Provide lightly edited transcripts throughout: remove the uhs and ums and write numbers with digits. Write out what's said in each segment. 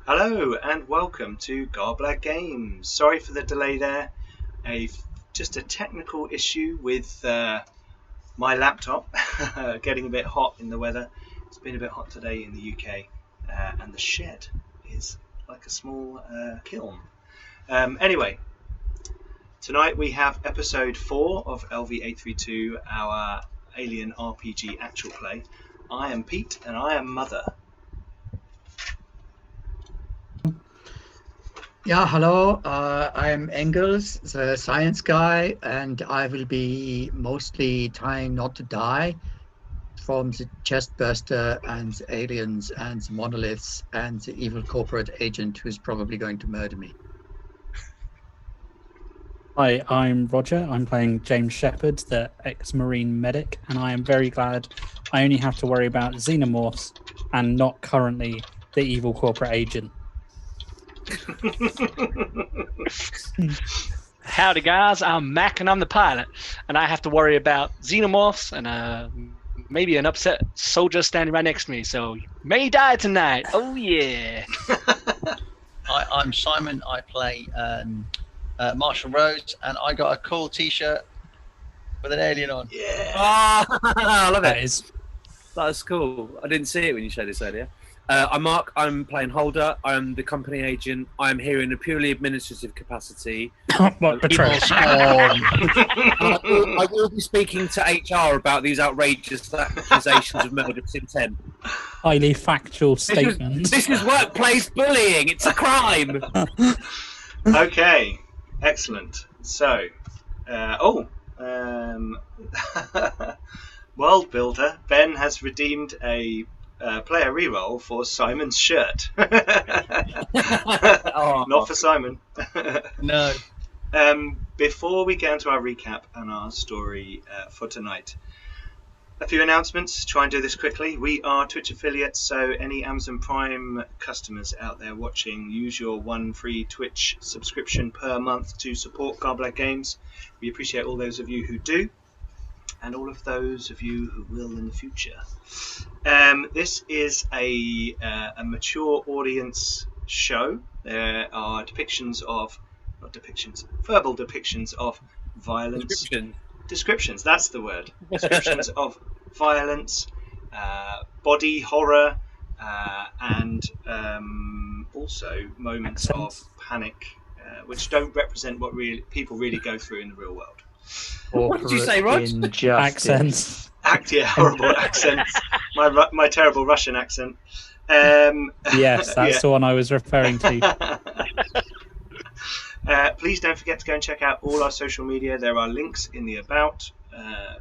Hello and welcome to Garblag Games. Sorry for the delay there. Just a technical issue with my laptop getting a bit hot in the weather. It's been a bit hot today in the UK, and the shed is like a small kiln. Anyway, tonight we have episode 4 of LV-832, our Alien RPG actual play. I am Pete and I am Mother. Yeah, hello. I'm Engels, the science guy, and I will be mostly trying not to die from the chest burster and the aliens and the monoliths and the evil corporate agent who's probably going to murder me. Hi, I'm Roger. I'm playing James Sheppard, the ex-Marine medic, and I am very glad I only have to worry about xenomorphs and not currently the evil corporate agent. Howdy guys, I'm Mac and I'm the pilot, and I have to worry about xenomorphs and maybe an upset soldier standing right next to me, so may die tonight. Oh yeah. I'm Simon. I play Marshall Rose, and I got a cool t-shirt with an alien on. Yeah. I love That it. is That's cool. I didn't see it when you showed this earlier. I'm Mark. I'm playing Holder. I'm the company agent. I'm here in a purely administrative capacity. what betrayal. I will be speaking to HR about these outrageous accusations of murderous intent. Highly factual statements. This is workplace bullying. It's a crime. Okay, excellent. So, World Builder Ben has redeemed a player reroll for Simon's shirt. Not for Simon. No. Before we get into our recap and our story for tonight, a few announcements. Try and do this quickly. We are Twitch affiliates, so any Amazon Prime customers out there watching, use your one free Twitch subscription per month to support Garblag Games. We appreciate all those of you who do, and all of those of you who will in the future. This is a mature audience show. There are verbal depictions of violence. Descriptions, that's the word. Descriptions of violence, body horror, and also moments of panic, which don't represent what people really go through in the real world. What did you say, Rog? Accents. Horrible accents. My terrible Russian accent. Yes, that's the one I was referring to. Please don't forget to go and check out all our social media. There are links in the about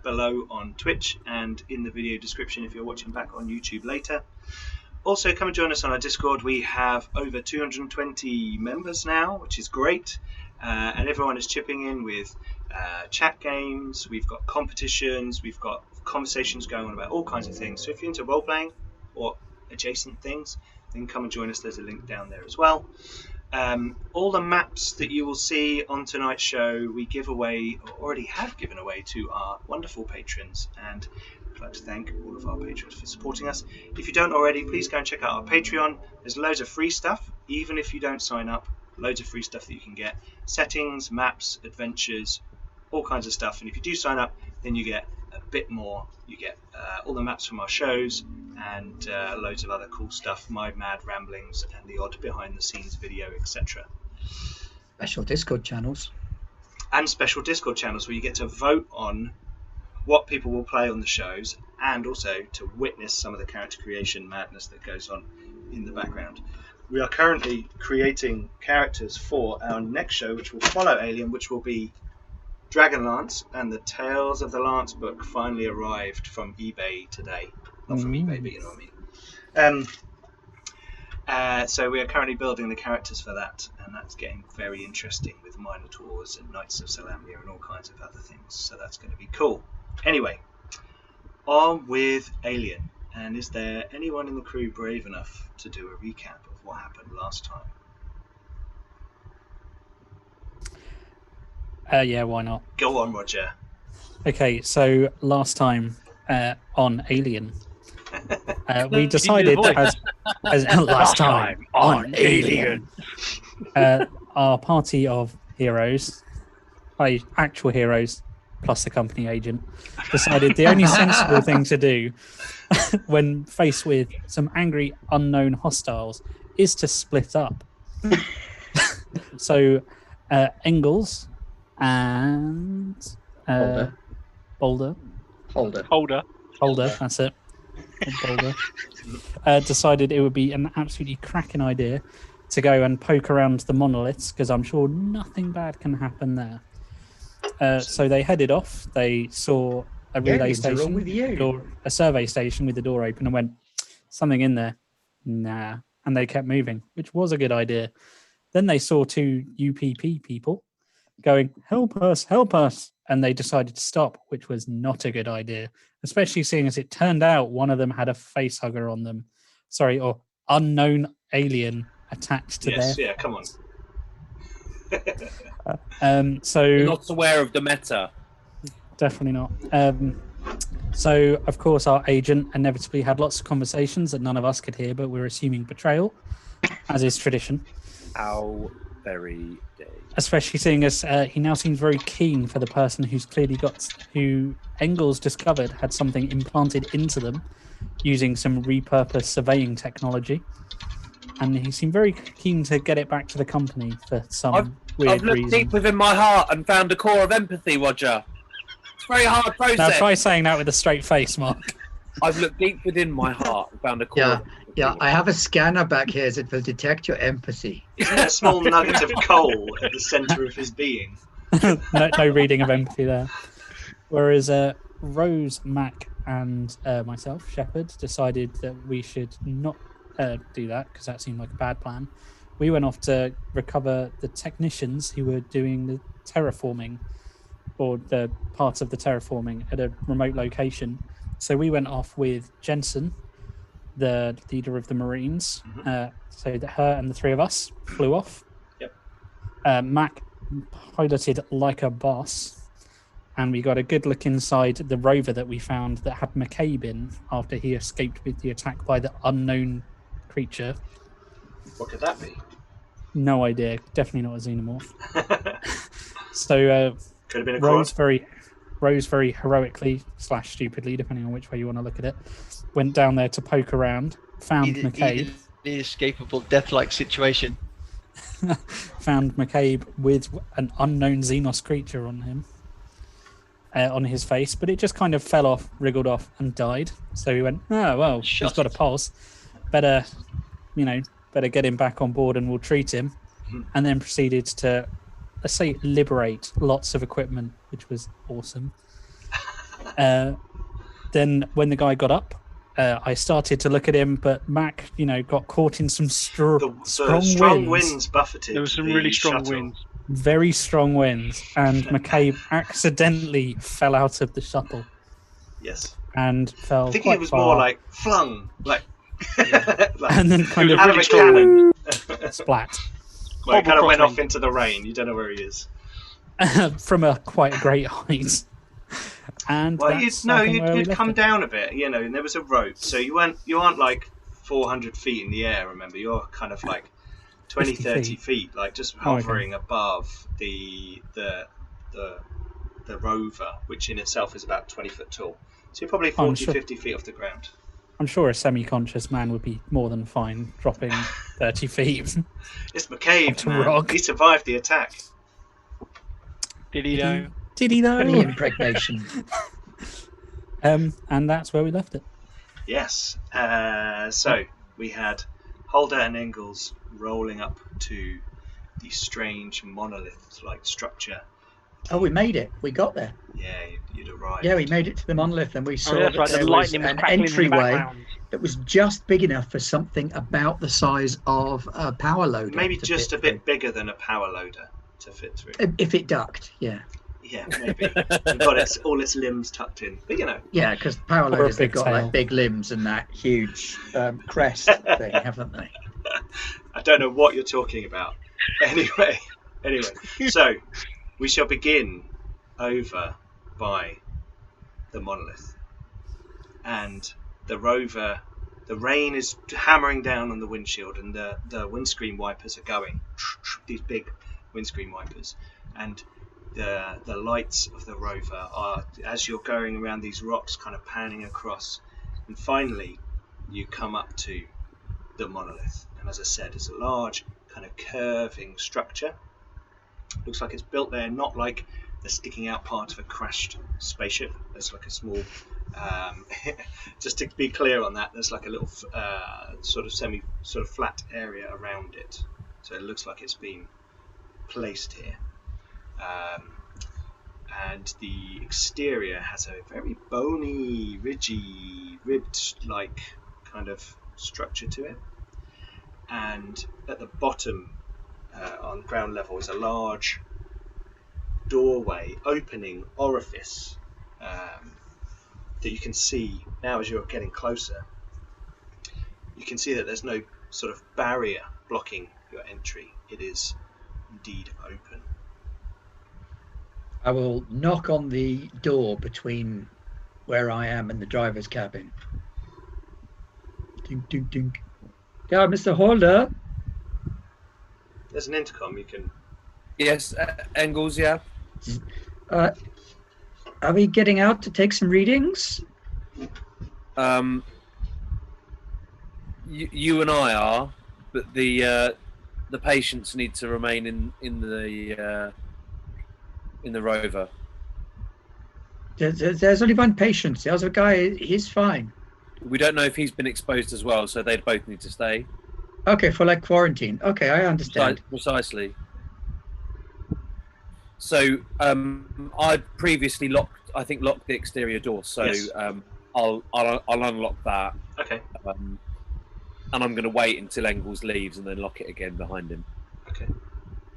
below on Twitch and in the video description if you're watching back on YouTube later. Also, come and join us on our Discord. We have over 220 members now, which is great. And everyone is chipping in with chat games. We've got competitions. We've got conversations going on about all kinds of things. So if you're into role-playing or adjacent things, then come and join us. There's a link down there as well. All the maps that you will see on tonight's show, we give away, or already have given away, to our wonderful patrons. And I'd like to thank all of our patrons for supporting us. If you don't already, please go and check out our Patreon. There's loads of free stuff, even if you don't sign up. Loads of free stuff that you can get. Settings, maps, adventures, all kinds of stuff. And if you do sign up, then you get a bit more. You get all the maps from our shows and loads of other cool stuff, my mad ramblings and the odd behind the scenes video, etc. Special Discord channels. And special Discord channels where you get to vote on what people will play on the shows and also to witness some of the character creation madness that goes on in the background. We are currently creating characters for our next show, which will follow Alien, which will be Dragonlance, and the Tales of the Lance book finally arrived from eBay today. Not from eBay, but you know what I mean. So we are currently building the characters for that, and that's getting very interesting with Minotaurs and Knights of Salamnia and all kinds of other things. So that's going to be cool. Anyway, on with Alien. And is there anyone in the crew brave enough to do a recap of what happened last time? Yeah, why not? Go on, Roger. Okay, so last time on Alien, we decided As last time on Alien. Our party of heroes, actual heroes, plus the company agent, decided the only sensible thing to do when faced with some angry unknown hostiles is to split up. So Engels and Holder, that's it. Boulder decided it would be an absolutely cracking idea to go and poke around the monoliths, because I'm sure nothing bad can happen there. So they headed off. They saw a relay station, a survey station with the door open, and went, something in there. Nah. And they kept moving, which was a good idea. Then they saw two UPP people going, help us, help us. And they decided to stop, which was not a good idea, especially seeing as it turned out one of them had a face hugger on them. Sorry, or unknown alien attached to their... Yeah, come on. So you're not aware of the meta. Definitely not. So, of course, our agent inevitably had lots of conversations that none of us could hear, but we're assuming betrayal, as is tradition. How very day. Especially seeing as he now seems very keen for the person who's clearly who Engels discovered had something implanted into them using some repurposed surveying technology. And he seemed very keen to get it back to the company for some weird reason. I've looked deep within my heart and found a core of empathy, Roger. It's a very hard process. Now try saying that with a straight face, Mark. I've looked deep within my heart and found a core. Yeah, I have a scanner back here that will detect your empathy. Isn't there a small nugget of coal at the centre of his being? no reading of empathy there. Whereas Rose, Mac, and myself, Sheppard, decided that we should not do that because that seemed like a bad plan. We went off to recover the technicians who were doing the terraforming, or the parts of the terraforming at a remote location. So we went off with Jensen, the leader of the Marines. So that her and the three of us flew off. Yep. Mac piloted like a boss, and we got a good look inside the rover that we found that had McCabe in after he escaped with the attack by the unknown creature. What could that be? No idea. Definitely not a xenomorph. So could have been a Rose very heroically / stupidly, depending on which way you want to look at it, went down there to poke around, found McCabe. The inescapable death-like situation. Found McCabe with an unknown Xenos creature on him, on his face, but it just kind of fell off, wriggled off, and died. So we went, oh, well, he's got a pulse. Better get him back on board and we'll treat him. And then proceeded to, let's say, liberate lots of equipment, which was awesome. Then when the guy got up, I started to look at him, but Mac, got caught in some strong winds. Buffeted. There was some really strong winds. Very strong winds, and McCabe accidentally fell out of the shuttle. Yes. And fell. I think it was more like flung, like, and then kind of out of a cannon. Splat. Well, it kind of went off into the rain. You don't know where he is. From quite a great height. And you'd come down a bit, and there was a rope, so you aren't like 400 feet in the air. Remember, you're kind of like 20, 30 feet, like just hovering above the rover, which in itself is about 20 foot tall. So you're probably 50 feet off the ground. I'm sure a semi-conscious man would be more than fine dropping 30 feet. It's McCabe, man. He survived the attack. Did he know? Did he know? Any impregnation. And that's where we left it. Yes. So we had Holder and Engels rolling up to the strange monolith-like structure. Oh, we made it. We got there. Yeah, you'd arrived. Yeah, we made it to the monolith, and we saw that there was an entryway that was just big enough for something about the size of a power loader. Maybe just a bit bigger than a power loader to fit through. If it ducked, yeah. Yeah, maybe. We've got all its limbs tucked in, but Yeah, because power loaders have got like big limbs and that huge crest thing, haven't they? I don't know what you're talking about. Anyway, so we shall begin over by the monolith, and the rover The rain is hammering down on the windshield, and the windscreen wipers are going. These big windscreen wipers, and the lights of the rover are, as you're going around these rocks, kind of panning across, and finally you come up to the monolith. And as I said, it's a large kind of curving structure. Looks like it's built there, not like the sticking out part of a crashed spaceship. There's like a small, just to be clear on that, there's like a little sort of flat area around it. So it looks like it's been placed here. And the exterior has a very bony, ridgy, ribbed-like kind of structure to it. And at the bottom, on ground level, is a large doorway, opening orifice that you can see now as you're getting closer. You can see that there's no sort of barrier blocking your entry. It is indeed open. I will knock on the door between where I am and the driver's cabin. Ding, ding, ding. Yeah, Mr. Holder. There's an intercom you can... Yes, Engels, yeah. Are we getting out to take some readings? You and I are, but the patients need to remain in the rover. There's only one patient. The other guy, he's fine. We don't know if he's been exposed as well, so they'd both need to stay. Okay, for like quarantine. Okay, I understand. Precisely. So I'd previously locked the exterior door. So Yes. I'll unlock that. Okay. And I'm going to wait until Engels leaves and then lock it again behind him. Okay.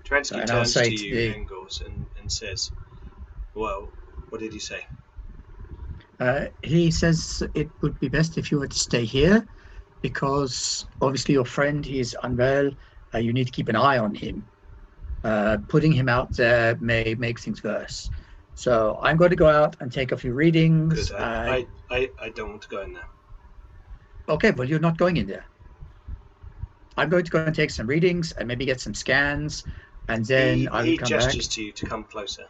Terensky And I'll turns say to to you, the- Engels, and says, well, what did he say? He says it would be best if you were to stay here because obviously your friend, he is unwell. You need to keep an eye on him. Putting him out there may make things worse. So I'm going to go out and take a few readings. Good. I don't want to go in there. Okay, well, you're not going in there. I'm going to go and take some readings and maybe get some scans, and then I will he come back. gestures to you to come closer,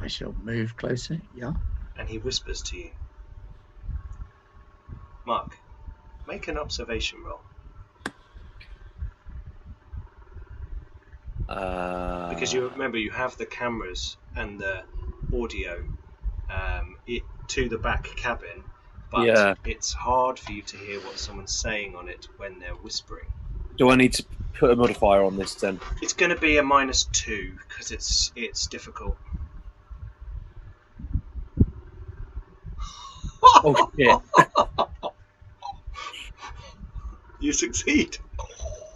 I shall move closer, yeah. and he whispers to you, Mark, make an observation roll. Because you remember you have the cameras and the audio to the back cabin, but Yeah. it's hard for you to hear what someone's saying on it when they're whispering. Do I need to put a modifier on this then? It's going to be a -2 because it's difficult. Oh shit! You succeed.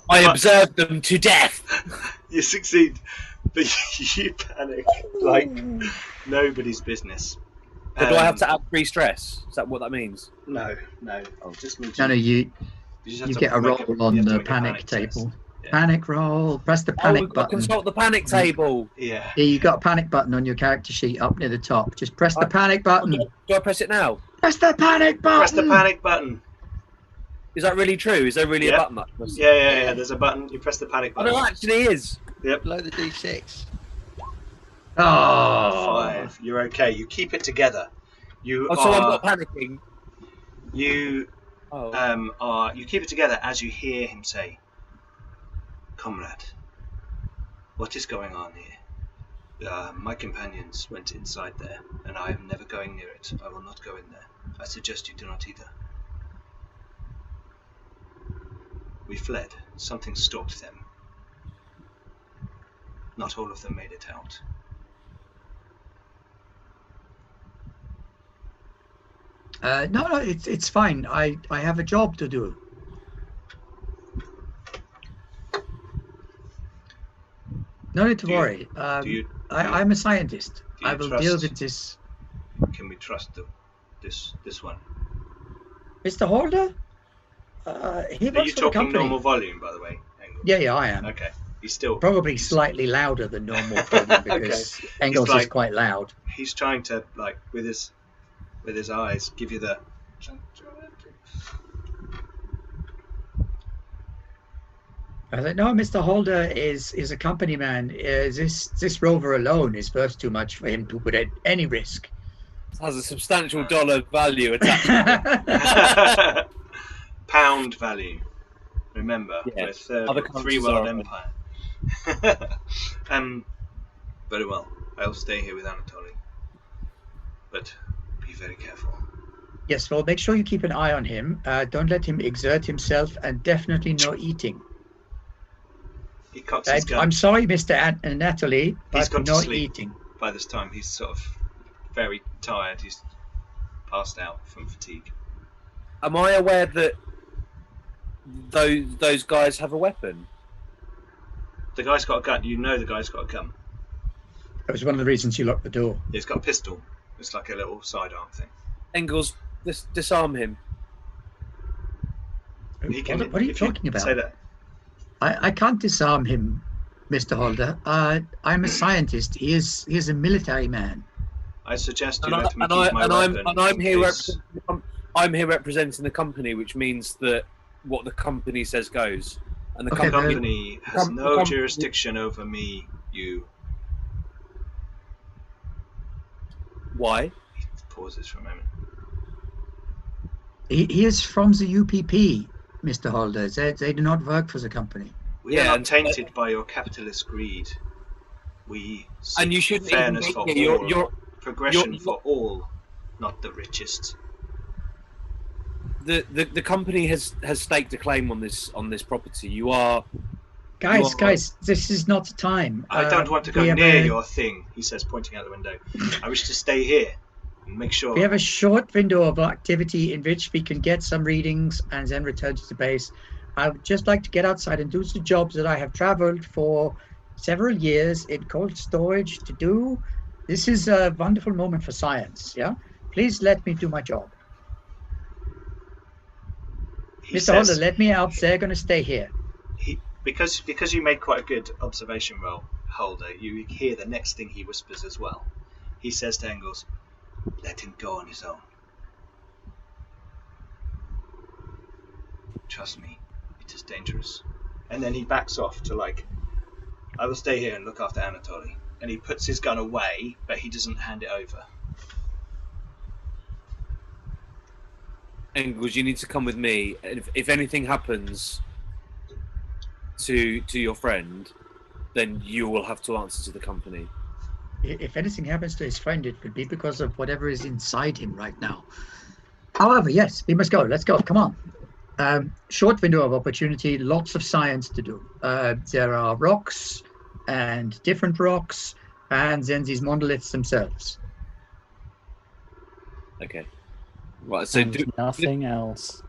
I observed them to death. You succeed, but you panic like nobody's business. Or do I have to add 3 stress? Is that what that means? No. Oh. Just means No, you just have you to get a make roll you on have to the make a panic test. table. Yeah. Panic roll. Press the Oh, panic we've got to button. consult the panic table. Yeah. Yeah, you got a panic button on your character sheet up near the top. Just press the panic button. Do I press it now? Press the panic button. Press the panic button. Is that really true? Is there really Yeah. a button that I press? Yeah. There's a button. You press the panic Oh, button. there actually is. Blow the D6. Oh, 5. You're okay. You keep it together. You Oh, so I'm are. not panicking. You Oh. you keep it together as you hear him say, "Comrade, what is going on here? My companions went inside there, and I am never going near it. I will not go in there. I suggest you do not either. We fled. Something stalked them. Not all of them made it out. no, it's fine. I have a job to do. No need to Do you- worry. I'm a scientist. do you I will trust- deal with this. Can we trust this one? Mr. Holder? He Are works you for the talking company. normal volume, by the way, Engels? Yeah, I am. Okay. He's still Probably slightly louder than normal volume because Engels is like- quite loud. He's trying to, like, with his eyes give you the I said, no, Mr. Holder is a company man. This rover alone is worth too much for him to put at any risk. Has a substantial dollar value attached to it. Pound value. Remember, Yeah, we're other three countries world are- empire. Very well. I'll stay here with Anatoly. But be very careful. Yes, well, make sure you keep an eye on him. Don't let him exert himself, and definitely no eating. He cocks his gun. I'm sorry, Mr. Natalie, He's but gone to no sleep. eating. By this time, he's sort of very tired. He's passed out from fatigue. Am I aware that those guys have a weapon? The guy's got a gun. You know the guy's got a gun. That was one of the reasons you locked the door. He's got a pistol. It's like a little sidearm thing. Engels, disarm him. He can, What are you if talking about? Say that. I can't disarm him, Mr. Holder. I'm a scientist. He is a military man. I suggest you And, let me and, keep I, my and, weapon. I'm here. in case- I'm here representing the company, which means that what the company says goes. And the Okay, The company, company has the no company- jurisdiction over me. You. why? He pauses for a moment. He is from the UPP, Mr. Holder. They do not work for the company. We Yeah, are not and- tainted by your capitalist greed. We seek And you shouldn't even fairness be for here. all, You're progression you're- for all, not the richest. the company has staked a claim on this property. You are. Guys, You're- this is not the time. I don't want to go we have near a- your thing, he says, pointing out the window. I wish to stay here and make sure. We have a short window of activity in which we can get some readings and then return to the base. I would just like to get outside and do the jobs that I have traveled for several years in cold storage to do. This is a wonderful moment for science. Yeah, please let me do my job. he Mr. says, Holder, let me out. They're going to stay here. because you made quite a good observation roll, Holder, you hear the next thing he whispers as well. He says to Engels, let him go on his own. Trust me, it is dangerous. And then he backs off to I will stay here and look after Anatoly. And he puts his gun away, but he doesn't hand it over. Engels, you need to come with me. And if anything happens to your friend, then you will have to answer to the company. If anything happens to his friend, it will be because of whatever is inside him right now. However, yes, we must go. Let's go. Come on. Short window of opportunity, lots of science to do. There are rocks and different rocks, and then these monoliths themselves. Okay. Right. So And nothing else.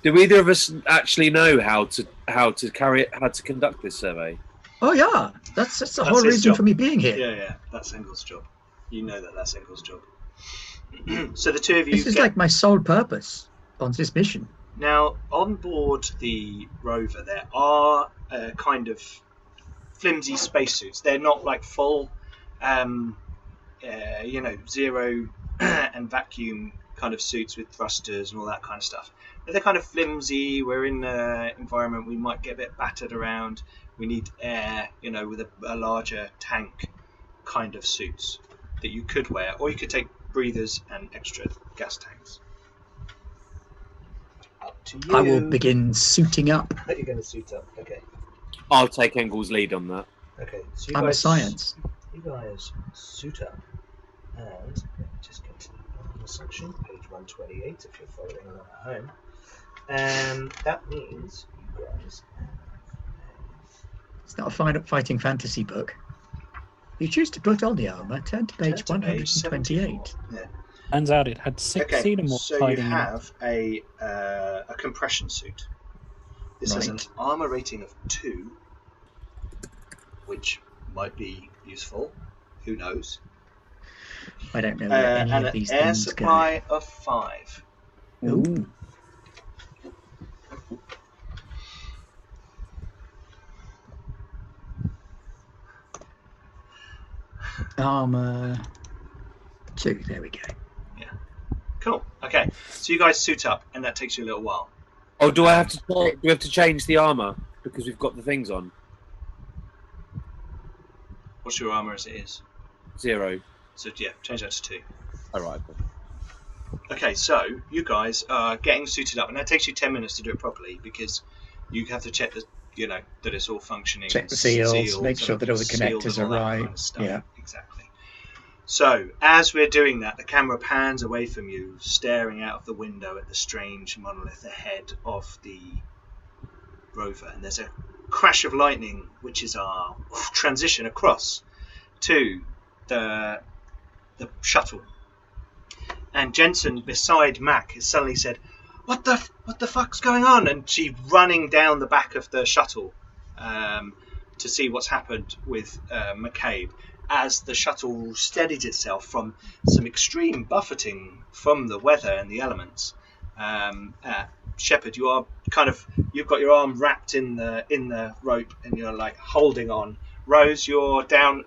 do either of us actually know how to conduct this survey? Oh yeah, that's the That's whole his reason job. for me being here. Yeah, that's Engels' job. You know that's Engels' job. So the two of you This is get... like my sole purpose on this mission. Now, on board the rover, there are kind of flimsy spacesuits. They're not like full, zero and vacuum kind of suits with thrusters and all that kind of stuff. They're kind of flimsy. We're in an environment we might get a bit battered around. We need air, with a larger tank kind of suits that you could wear, or you could take breathers and extra gas tanks. Up to you. I will begin suiting up. You're going to suit up. Okay. I'll take Engels' lead on that. Okay. So I'm a science. You guys suit up, and let me just get to the section, page 128, if you're following along at home. And that means you guys have It's not a fighting fantasy book. You choose to put on the armor, turn to page turn to page 128. 74. Yeah. Turns out it had 6 Okay, xenomorphs so you hiding in it. have a compression suit. This has an Right. armor rating of 2, which might be useful. Who knows? I don't know where any And of these an air things supply of 5. go. Ooh. Armor 2, there we go. Cool. Okay, so you guys suit up, and that takes you a little while. Oh, do we have to change the armor? because we've got the things on? What's your armor as it is? 0. So yeah, change that to 2. All right. Okay, so you guys are getting suited up, and that takes you 10 minutes to do it properly because you have to check that that it's all functioning. Check the seals, make sure that all the connectors are right. Kind of stuff. Yeah. Exactly. So as we're doing that, the camera pans away from you, staring out of the window at the strange monolith ahead of the rover, and there's a crash of lightning, which is our transition across to the shuttle. And Jensen, beside Mac, has suddenly said, "What the fuck's going on?" And she's running down the back of the shuttle to see what's happened with McCabe, as the shuttle steadies itself from some extreme buffeting from the weather and the elements. Sheppard, you've got your arm wrapped in the rope and you're like holding on. Rose, you're down.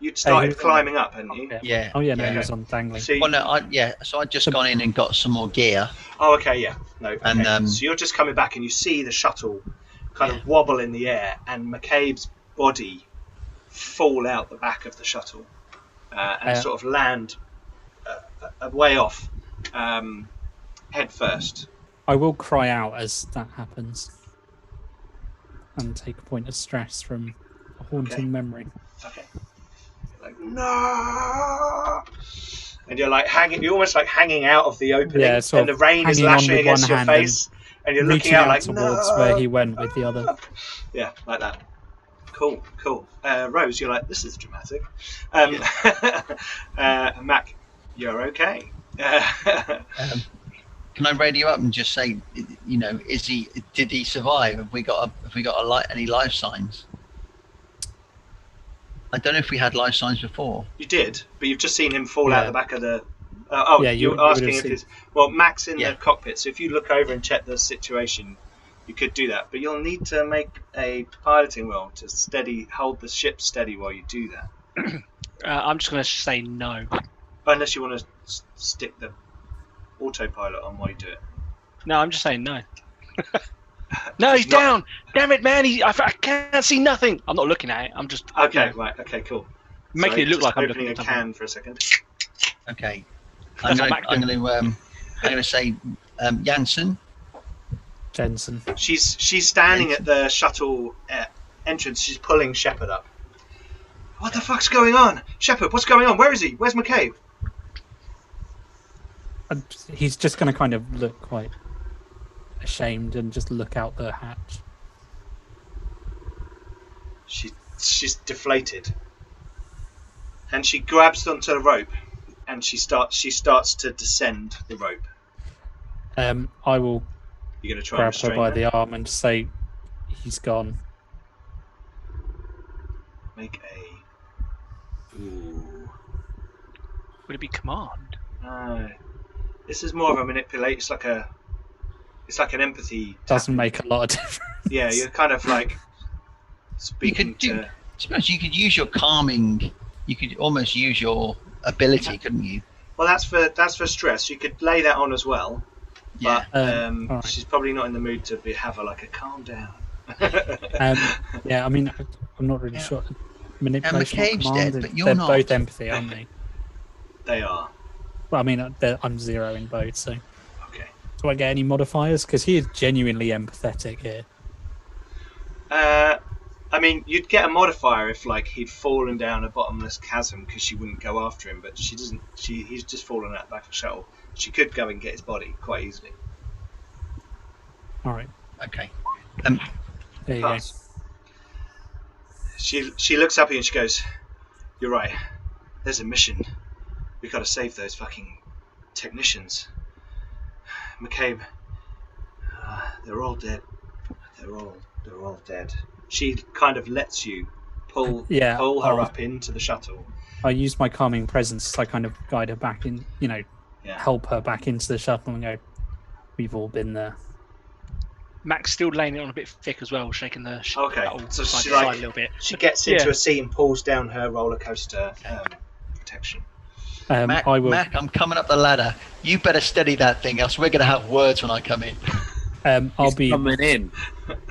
You'd started climbing up, hadn't you? Yeah. Oh yeah, no, he was on dangling. So So I'd just gone in and got some more gear. Oh, okay, yeah. No, okay. And, so you're just coming back and you see the shuttle kind of wobble in the air and McCabe's body fall out the back of the shuttle and sort of land a way off, head first. I will cry out as that happens and take a point of stress from a haunting memory. Okay. Like, no! And you're like hanging. You're almost like hanging out of the opening, and the rain is lashing against your face, and you're looking out like towards where he went with the other. Yeah, like that. Cool. Rose, you're like, this is dramatic. Mac, you're okay. Can I radio up and just say, did he survive? Have we got any life signs? I don't know if we had life signs before. You did, but you've just seen him fall out the back of the. You were asking if his. Well, Mac's in the cockpit, so if you look over and check the situation, you could do that. But you'll need to make a piloting roll to hold the ship steady while you do that. I'm just going to say no. Unless you want to stick the autopilot on while you do it. No, I'm just saying no. No, he's down. Damn it, man! I can't see nothing. I'm not looking at it. I'm just okay. Right. Okay. Cool. Making it look like I'm opening looking a can for a second. Okay. I'm going to say Jensen. She's standing at the shuttle entrance. She's pulling Sheppard up. What the fuck's going on, Sheppard? What's going on? Where is he? Where's McCabe? He's just going to kind of look quite ashamed and just look out the hatch. She's deflated, and she grabs onto the rope, and she starts to descend the rope. I will. You're going to try grab and her by the arm and say, "He's gone." Make a. Ooh. Would it be command? No. This is more of a manipulate. It's like an empathy. Doesn't make a lot of difference. Yeah, you're kind of like speaking to. I suppose you could use your calming. You could almost use your ability, couldn't you? Well, that's for stress. You could lay that on as well. Yeah. But right. She's probably not in the mood to have a calm down. Yeah, I mean, I'm not really sure. Manipulation or McCabe's command, dead, but you're they're not. both empathy, aren't they? They are. Well, I mean, I'm 0 in both, so. Okay. Do I get any modifiers? Because he is genuinely empathetic here. I mean, you'd get a modifier if he'd fallen down a bottomless chasm because she wouldn't go after him, but she doesn't. He's just fallen out the back of the shuttle. She could go and get his body quite easily. All right. Okay. There you go. She looks up at you and she goes, "You're right. There's a mission. We've got to save those fucking technicians. McCabe, they're all dead. They're all dead." She kind of lets you pull her up into the shuttle. I use my calming presence to kind of guide her back in, help her back into the shuttle and go, "We've all been there." Mac's still laying it on a bit thick as well, shaking the okay. So side she to side a little bit. She gets into a seat and pulls down her roller coaster protection. Mac, I'm coming up the ladder. You better steady that thing, else we're going to have words when I come in. I'll be. coming in.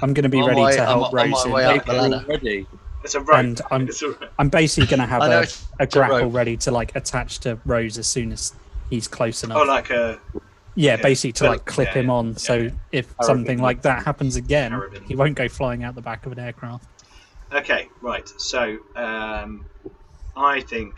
I'm going to be On ready my- to help on my Rose in. way up the April ladder. already. It's a rope. And It's a rope. I'm basically going to have I know a it's a grapple rope. ready to like attach to Rose as soon as he's close enough. Oh, like a yeah, okay. basically to like clip Yeah, him on. So yeah. if Carabiner. something like that happens again, Carabiner. he won't go flying out the back of an aircraft. Okay, right. So I think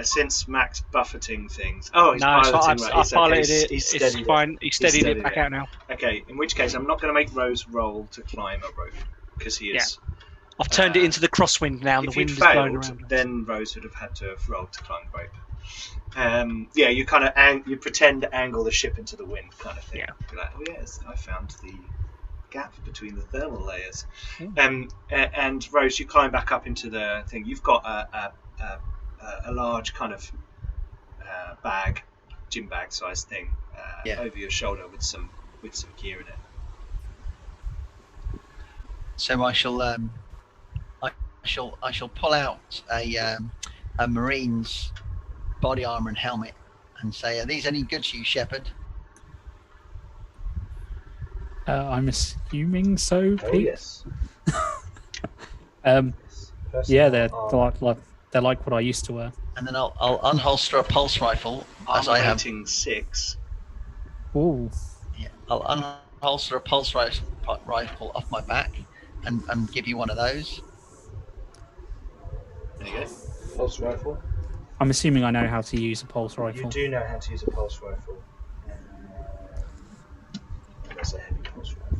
since Mac's buffeting things. Oh, he's No, it's piloting. fine. Right. I piloted He's it. He's It's steadied fine. He steadied steadied it back it. out now. Okay, in which case I'm not going to make Rose roll to climb a rope because he is. I've turned it into the crosswind now. And If the wind you'd is blowing failed, around. then Rose would have had to have rolled to climb the rope. Yeah, you kind of you pretend to angle the ship into the wind, kind of thing. Yeah. You're like, oh yes, I found the gap between the thermal layers. Mm. And Rose, you climb back up into the thing. You've got a large kind of bag, gym bag size thing over your shoulder with some gear in it. So I shall pull out a Marine's body armor and helmet and say, "Are these any good to you, Sheppard?" I'm assuming so, Pete. Oh yes. Yeah, they're like what I used to wear. And then I'll unholster a pulse rifle as I have. Rating 6. Ooh. Yeah, I'll unholster a pulse rifle off my back and give you one of those. There you go. Pulse rifle. I'm assuming I know how to use a pulse You rifle. do know how to use a pulse rifle. That's a heavy pulse rifle.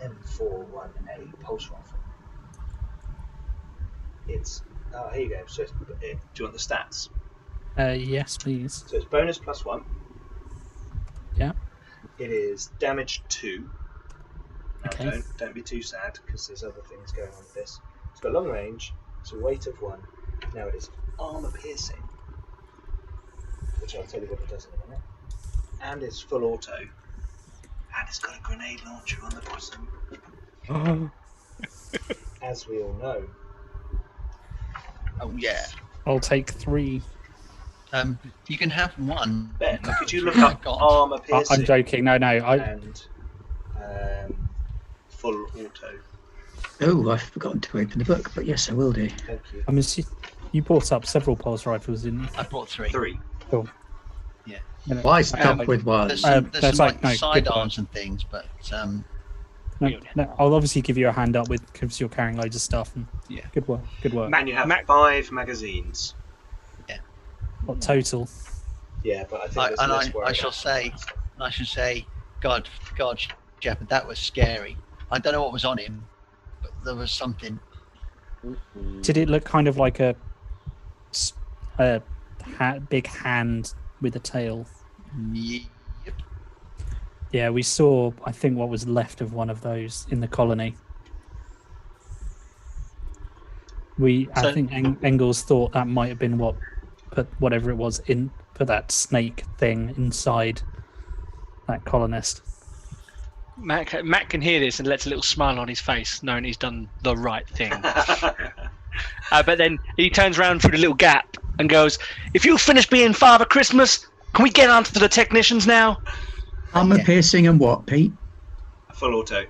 M41A pulse rifle. It's here you go. So do you want the stats? Yes, please. So it's bonus +1. Yeah. It is damage 2. Now Okay. don't be too sad because there's other things going on with this. It's got long range. It's a weight of 1. Now it is armor piercing, which I'll tell you what it does in a minute. And it's full auto. And it's got a grenade launcher on the bottom. As we all know. Oh yeah. I'll take 3. You can have one. Ben, could you look Oh my up God. armor piercing? I'm joking. No. And full auto. Oh, I've forgotten to open the book, but yes, I will do. Thank you. I'm you brought up several pulse rifles, didn't you? I brought 3. 3. Cool. Yeah. Why stop with one? There's some that's like no, good sidearms and things, but No, I'll obviously give you a hand up because you're carrying loads of stuff. And Yeah. Good work. And you have 5 magazines. What total? Yeah, but I think there's less worry I shall about say, God, Sheppard, that was scary. I don't know what was on him, but there was something. Did it look kind of like a big hand with a tail? Yep. Yeah, we saw, I think, what was left of one of those in the colony. I think Engels thought that might have been what put whatever it was put that snake thing inside that colonist. Matt can hear this and lets a little smile on his face, knowing he's done the right thing. But then he turns around through the little gap and goes, "If you finish being Father Christmas, can we get on to the technicians now?" Armor piercing and what, Pete? Full auto.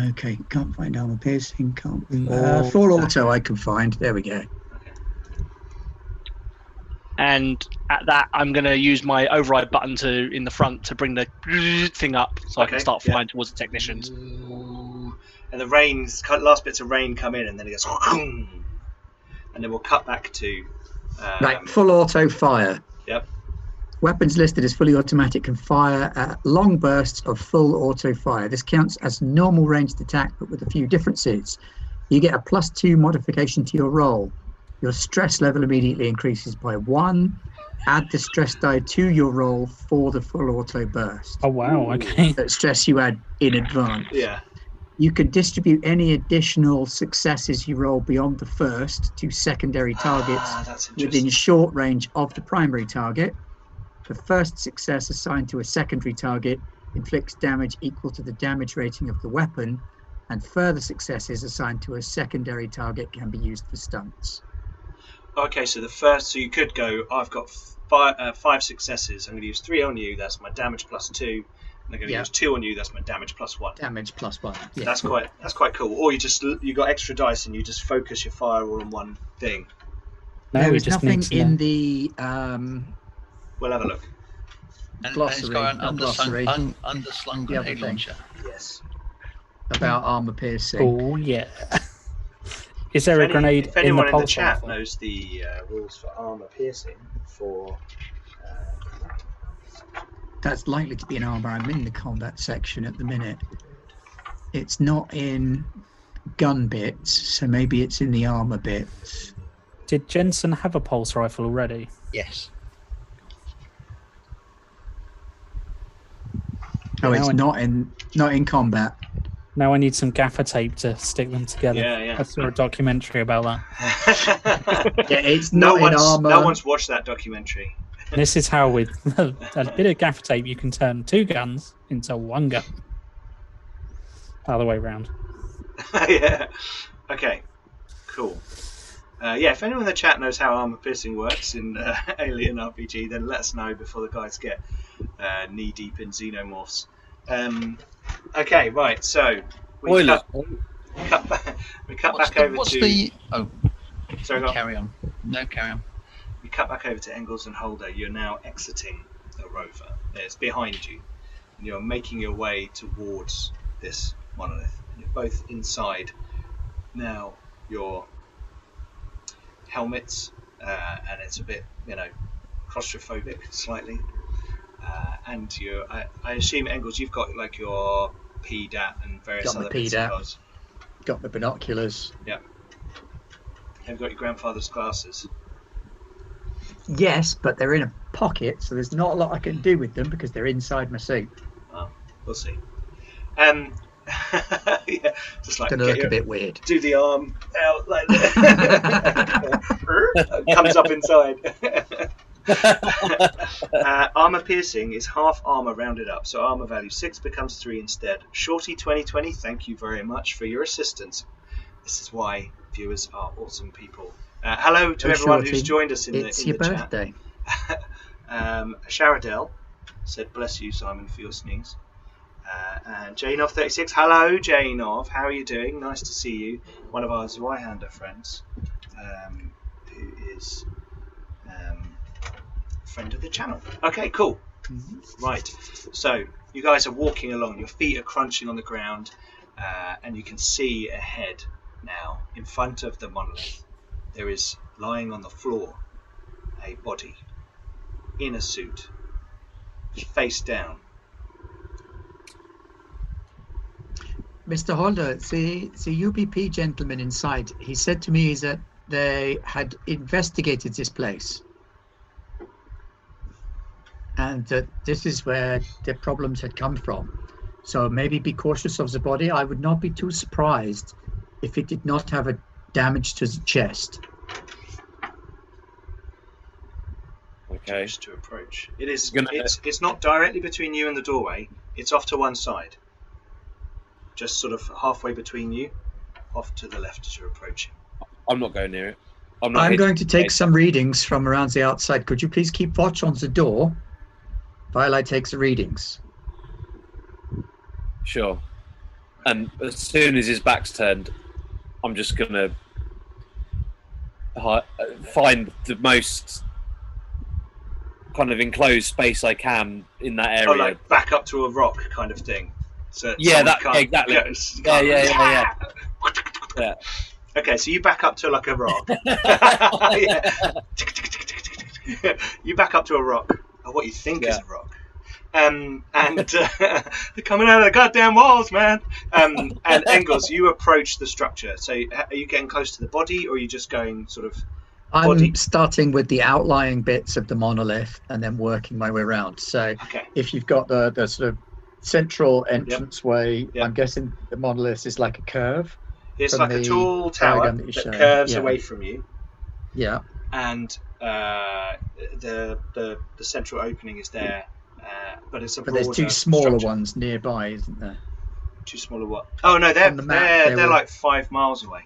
Okay, can't find armor piercing. Full auto I can find. There we go. And at that, I'm going to use my override button in the front to bring the thing up so I can start flying towards the technicians. And the last bits of rain come in, and then it goes, and then we'll cut back to. Right, full auto fire. Yep. Weapons listed as fully automatic can fire at long bursts of full auto fire. This counts as normal ranged attack, but with a few differences. You get a +2 modification to your roll. Your stress level immediately increases by 1. Add the stress die to your roll for the full auto burst. Oh, wow, okay. That stress you add in advance. Yeah. You can distribute any additional successes you roll beyond the first to secondary targets within short range of the primary target. The first success assigned to a secondary target inflicts damage equal to the damage rating of the weapon, and further successes assigned to a secondary target can be used for stunts. Okay, so so you could go, I've got 5 successes. I'm going to use 3 on you. That's my damage +2, They're going to use 2 on you. That's my damage +1. Damage +1. Yeah. That's quite cool. Or you got extra dice and you just focus your fire all on one thing. No, there we is just nothing need to in know. the We'll have a look. And glossary, it's got an not glossary. underslung The other grenade thing. launcher. Yes. about armor piercing. Oh yeah. Is there a grenade if anyone in the pulse chat rifle? knows the rules for armor piercing for That's likely to be an armor. I'm in the combat section at the minute. It's not in gun bits, so maybe it's in the armor bits. Did Jensen have a pulse rifle already? Yes. Oh, it's Now not in combat. Now I need some gaffer tape to stick them together. Yeah. I saw a documentary about that. Yeah, it's not in armor. No one's watched that documentary. This is how, with a bit of gaffer tape, you can turn 2 guns into 1 gun. Other way round. Yeah. Okay. Cool. If anyone in the chat knows how armor piercing works in Alien RPG, then let us know before the guys get knee deep in xenomorphs. Okay, right. So we cut back over to. Sorry, go on. Carry on. No, carry on. We cut back over to Engels and Holder. You're now exiting the rover. It's behind you, and you're making your way towards this monolith. And you're both inside now. Your helmets, and it's a bit, claustrophobic slightly. And I assume, Engels, you've got like your PDAT and various other bits and bobs. Got the binoculars. Yeah. Have you got your grandfather's glasses? Yes, but they're in a pocket, so there's not a lot I can do with them because they're inside my suit. Well, we'll see. Yeah, just like Gonna look a bit weird. Do the arm out like that. Comes up inside. Armor piercing is half armor rounded up, so armor value 6 becomes 3 instead. Shorty 2020, thank you very much for your assistance. This is why viewers are awesome people. Hello to everyone who's joined us in the chat. It's your birthday. Sharadell said, "Bless you, Simon, for your sneeze." And Janov36, hello Janov, how are you doing? Nice to see you. One of our Zweihander friends, who is friend of the channel. Okay, cool. Right, so you guys are walking along, your feet are crunching on the ground, and you can see ahead now, in front of the monolith, there is lying on the floor a body in a suit, face down. Mr. Holder, the UBP gentleman inside, he said to me that they had investigated this place and that this is where the problems had come from. So maybe be cautious of the body. I would not be too surprised if it did not have a damage to the chest. Okay. Just to approach. It is. It's not directly between you and the doorway. It's off to one side. Just sort of halfway between you, off to the left as you're approaching. I'm not going near it. I'm going to take some readings from around the outside. Could you please keep watch on the door while I take the readings? Sure. And as soon as his back's turned, I'm just going to find the most kind of enclosed space I can in that area. Oh, like back up to a rock kind of thing. So yeah, exactly. Yeah. Okay, so you back up to like a rock. You back up to a rock, or what you think is a rock. And they're coming out of the goddamn walls, man. And Engels, you approach the structure. So are you getting close to the body, or are you just going sort of I'm starting with the outlying bits of the monolith and then working my way around. So if you've got the sort of central entranceway, I'm guessing the monolith is like a curve. It's like a tall tower that curves away from you. Yeah. And the central opening is there, but it's a broader there's 2 smaller structure. Ones nearby, isn't there? 2 smaller what? Oh no, they're like 5 miles away.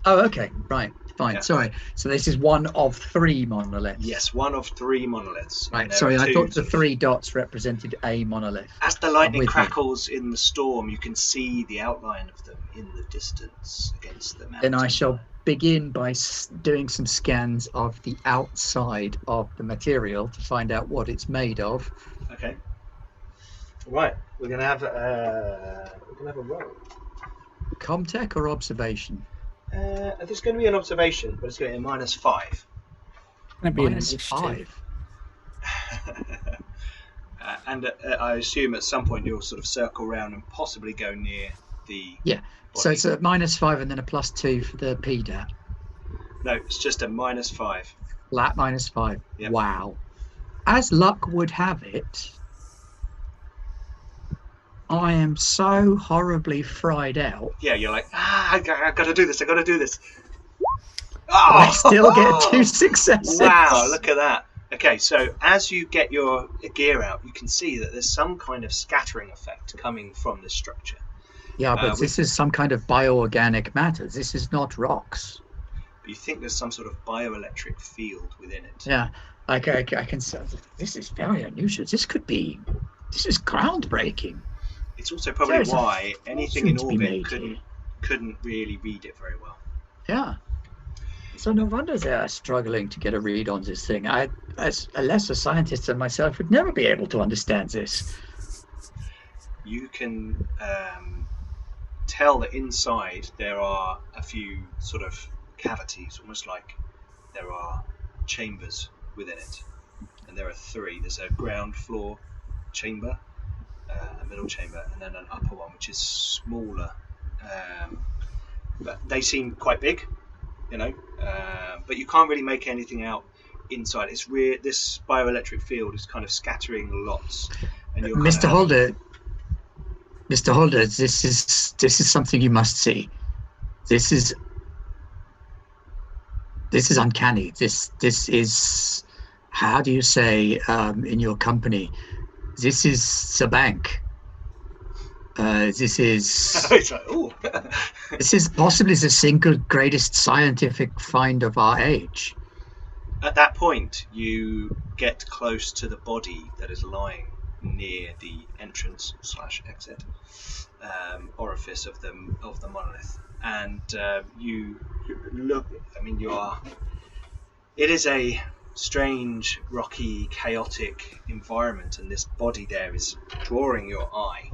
Oh, okay, right. fine. Yeah. Sorry. So this is one of 3 monoliths. Yes, one of 3 monoliths. Right. And there Sorry, are I two thought the sort of- 3 dots represented a monolith. As the I'm lightning with you. crackles in the storm, you can see the outline of them in the distance against the mountain. Then I shall begin by doing some scans of the outside of the material to find out what it's made of. Okay. Right. We're gonna have a roll. Comtech or observation? There's going to be an observation, but it's going to be a -5. Gonna be an -5. And I assume at some point you'll sort of circle around and possibly go near the. Yeah. So it's a -5 and then a +2 for the PDAT. No, it's just a -5. Flat -5. Yep. Wow. As luck would have it, I am so horribly fried out. Yeah, you're like, I got to do this. I got to do this. I still get 2 successes. Wow, look at that. Okay, so as you get your gear out, you can see that there's some kind of scattering effect coming from this structure. Yeah, but this is some kind of bioorganic matter. This is not rocks. But you think there's some sort of bioelectric field within it. Yeah, I can say this is very unusual. This is groundbreaking. It's also probably There's a why anything in fortune to be orbit made couldn't really read it very well. Yeah. So no wonder they're struggling to get a read on this thing. I, as a lesser scientist than myself, would never be able to understand this. You can tell that inside there are a few sort of cavities, almost like there are chambers within it. And there are 3. There's a ground floor chamber, a middle chamber, and then an upper one, which is smaller. But they seem quite big, you know. But you can't really make anything out inside. It's this bioelectric field is kind of scattering lots. And you're Mr. Holder, this is something you must see. This is uncanny. This is, how do you say in your company? This is the bank. This is It's like, ooh. this is possibly the single greatest scientific find of our age. At that point, you get close to the body that is lying near the entrance/exit orifice of the monolith, and you look. I mean, it is a strange, rocky, chaotic environment, and this body there is drawing your eye.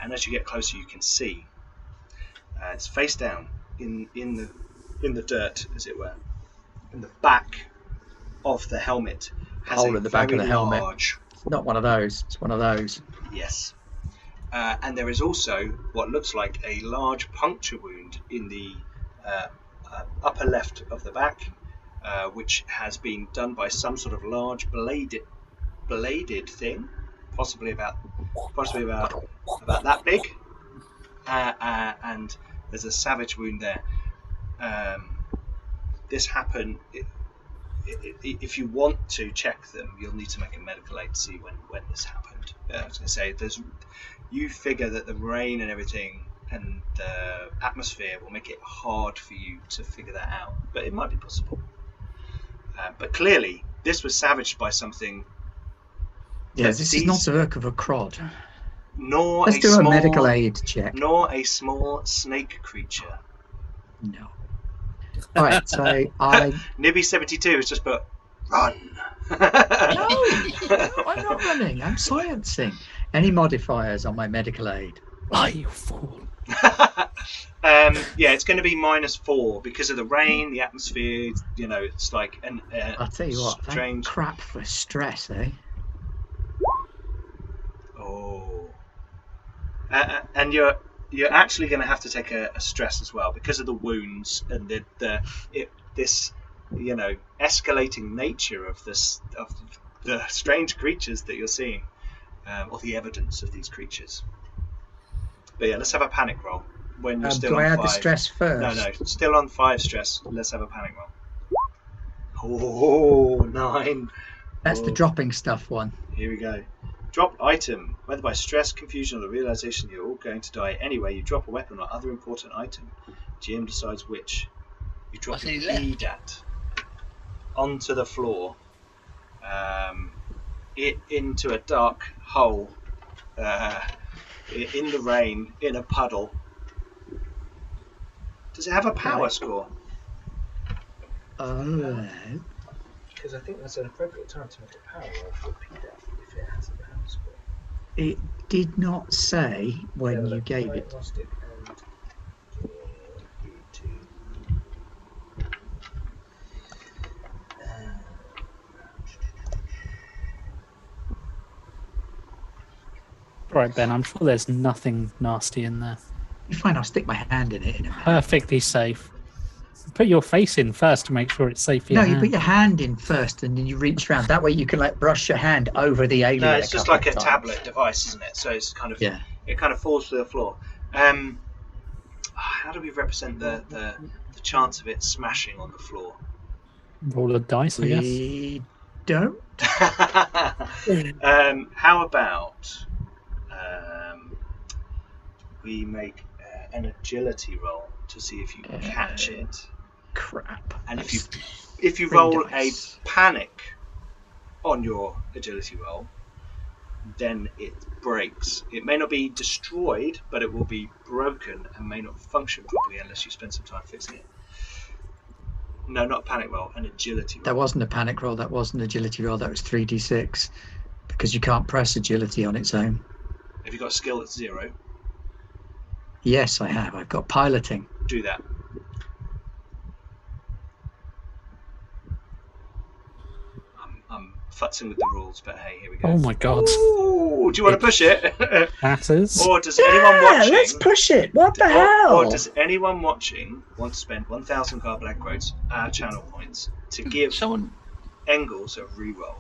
And as you get closer, you can see it's face down in the dirt, as it were. And the back of the helmet has Hole a in the back of the helmet. large. Not one of those. It's one of those. Yes. And there is also what looks like a large puncture wound in the upper left of the back, which has been done by some sort of large bladed thing, possibly about that big. And there's a savage wound there. This happened. If you want to check them, you'll need to make a medical aid to see when this happened. I was going to say, you figure that the rain and everything and the atmosphere will make it hard for you to figure that out, but it might be possible. But clearly, this was savaged by something. Yeah, this is not the work of a crod. Let's do a medical aid check. Nor a small snake creature. No. All right, so Nibby72 has just put run. No, I'm not running. I'm sciencing. Any modifiers on my medical aid? Lie, you fool. Yeah, it's going to be -4 because of the rain, the atmosphere. You know, it's like I'll tell you what. Strange. Crap for stress, eh? Oh. And you're actually going to have to take a stress as well because of the wounds and this escalating nature of the strange creatures that you're seeing, or the evidence of these creatures. But yeah, let's have a panic roll when you're still do on 5. I add the stress first? No, still on 5 stress. Let's have a panic roll. Oh, 9. That's the dropping stuff one. Here we go. Drop item. Whether by stress, confusion, or the realization you're all going to die anyway, you drop a weapon or other important item. GM decides which. You drop What's your he left? PDAT onto the floor, into a dark hole, in the rain, in a puddle. Does it have a power score? Because I think that's an appropriate time to make a power roll for PDAT if it has a power score. It did not say when you gave it. Diagnostic and Right, Ben, I'm sure there's nothing nasty in there. Fine, I'll stick my hand in it in a minute. Perfectly safe. Put your face in first to make sure it's safe for No, your you hand. put your hand in first and then you reach around. That way you can like brush your hand over the alien. No, it's just like a couple of tablet times. device, isn't it? So it's kind of Yeah. it kind of falls to the floor. How do we represent the chance of it smashing on the floor? Roll a dice, I guess. We don't. How about we make an agility roll to see if you catch it, Crap. and if you Three roll dice. a panic on your agility roll, then it breaks. It may not be destroyed, but it will be broken and may not function properly unless you spend some time fixing it. No, not a panic roll, an agility roll. That wasn't a panic roll. That wasn't an agility roll. That was 3d6 because you can't press agility on its own. Have you got a skill that's 0? Yes, I have. I've got piloting. Do that. I'm futzing with the rules, but hey, here we go. Oh my god. Ooh, do you want to push it? Batters. Or does anyone watching? let's push it. What the or, hell? or does anyone watching want to spend 1,000 Gar Black Roads channel points to give Someone. Engels a reroll?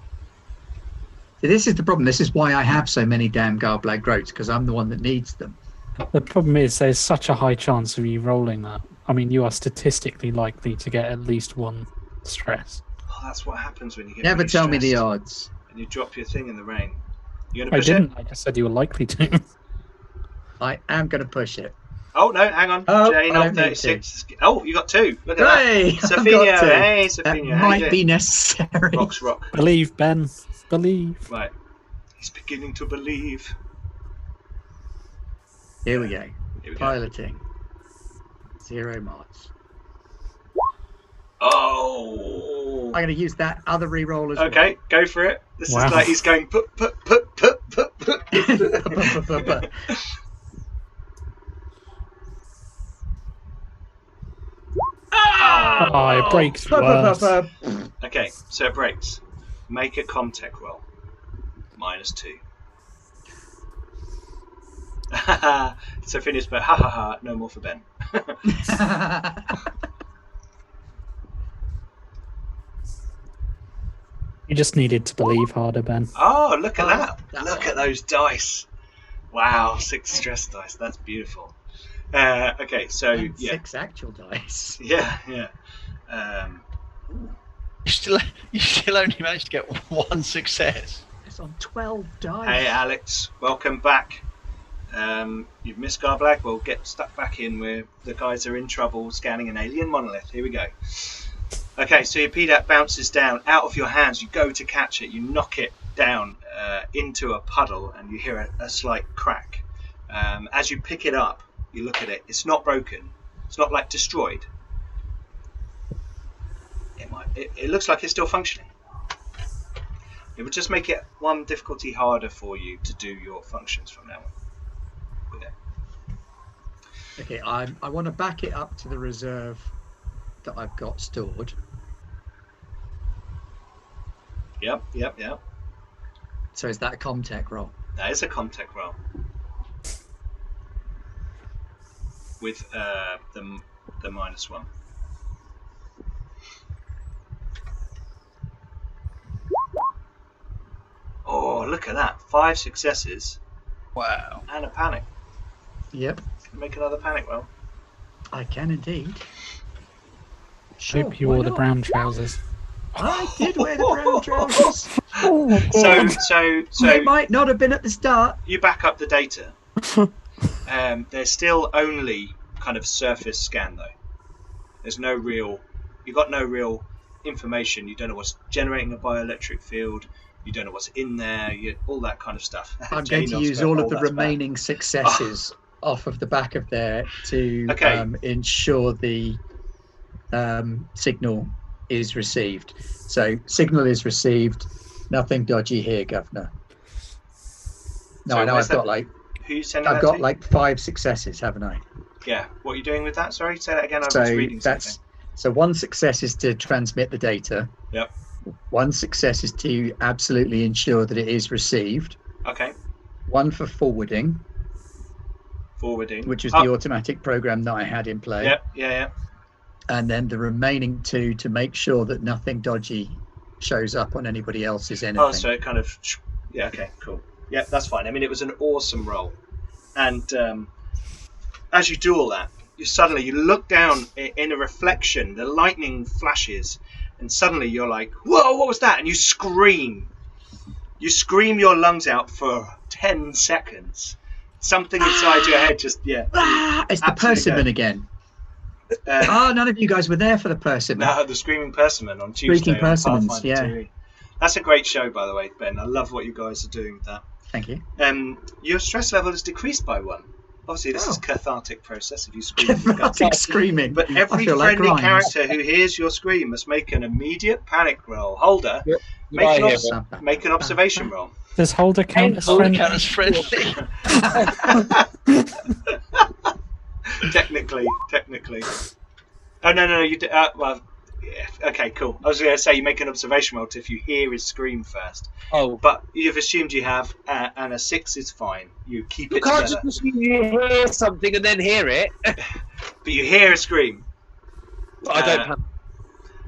See, this is the problem. This is why I have so many damn Garblag Groats, because I'm the one that needs them. The problem is there's such a high chance of you rolling that. I mean, you are statistically likely to get at least one stress. Oh, that's what happens when you get Never really tell me the stressed odds. and you drop your thing in the rain. You gonna I push didn't. it? I just said you were likely to. I am going to push it. Oh no, hang on. Oh, Jane I on don't need 36. Oh, you got 2. Look at Hey, that. I've Sophia, got 2. hey, That Sophia. how you might doing? be necessary. Rocks rock. Believe, Ben. Believe. Right. He's beginning to believe. Here we go. Here we go. Piloting. 0 mods. Oh. I'm going to use that other reroll as Okay, go for it. This Wow. is like he's going put. well. Oh, it breaks worse. Okay, so it breaks. Make a Comtech roll. -2. So finished, but ha ha ha. No more for Ben. You just needed to believe harder, Ben. Oh, look at Oh, that! that Look one. at those dice. Wow, 6 stress dice. That's beautiful. Okay, so And yeah, 6 actual dice. yeah. You still only managed to get 1 success. It's on 12 dice. Hey, Alex, welcome back. You've missed Garblag. We'll get stuck back in where the guys are in trouble scanning an alien monolith. Here we go. Okay, so your PDAT bounces down out of your hands. You go to catch it. You knock it down into a puddle, and you hear a slight crack. As you pick it up, you look at it. It's not broken. It's not like destroyed. It looks like it's still functioning. It would just make it one difficulty harder for you to do your functions from now on with it. Okay, I want to back it up to the reserve that I've got stored. Yep. So is that a Comtech roll? That is a Comtech roll with the -1. Oh, look at that! 5 successes Wow. and a panic. Yep, Make another panic roll. I can indeed. Sure, Hope you why wore the not? brown trousers. I did wear the brown trousers. So They might not have been at the start. you back up the data. There's still only kind of surface scan though. There's no real, you've got no real information. You don't know what's generating a bioelectric field. You don't know what's in there. All that kind of stuff. I'm going to use all of the remaining successes off of the back of there to ensure the signal is received. So signal is received. Nothing dodgy here, Governor. No, So I know where's I've got that- like Who you sending I've that got to? like 5 successes, haven't I? Yeah. What are you doing with that? Sorry, say that again. I was So reading something. so one success is to transmit the data. Yep. One success is to absolutely ensure that it is received. Okay. One for forwarding, Forwarding. which was the automatic program that I had in play. Yep. Yeah. And then the remaining 2 to make sure that nothing dodgy shows up on anybody else's anything. Oh, so it kind of. Yeah. Okay. Cool. Yeah, that's fine. I mean, it was an awesome roll, and as you do all that, you look down in a reflection. The lightning flashes, and suddenly you're like, "Whoa! What was that?" And you scream. You scream your lungs out for 10 seconds. Something inside your head just it's the persimmon again. None of you guys were there for the persimmon. No, the Screaming Persimmon on Tuesday. Screaming on Persimmons, Pathfinder yeah. TV. That's a great show, by the way, Ben. I love what you guys are doing with that. Thank you. Your stress level is decreased by 1. Obviously, this is a cathartic process if you scream. Cathartic screaming. But every friendly character who hears your scream must make an immediate panic roll. Holder, make an observation roll. Does Holder count as Holder friendly? count as friendly. Technically. Oh no, you do. Well, yeah, okay, cool. I was going to say you make an observation roll if you hear his scream first. Oh, But you've assumed you have, and a 6 is fine. You keep you it can't together. just assume you hear something and then hear it. But you hear a scream. I don't panic.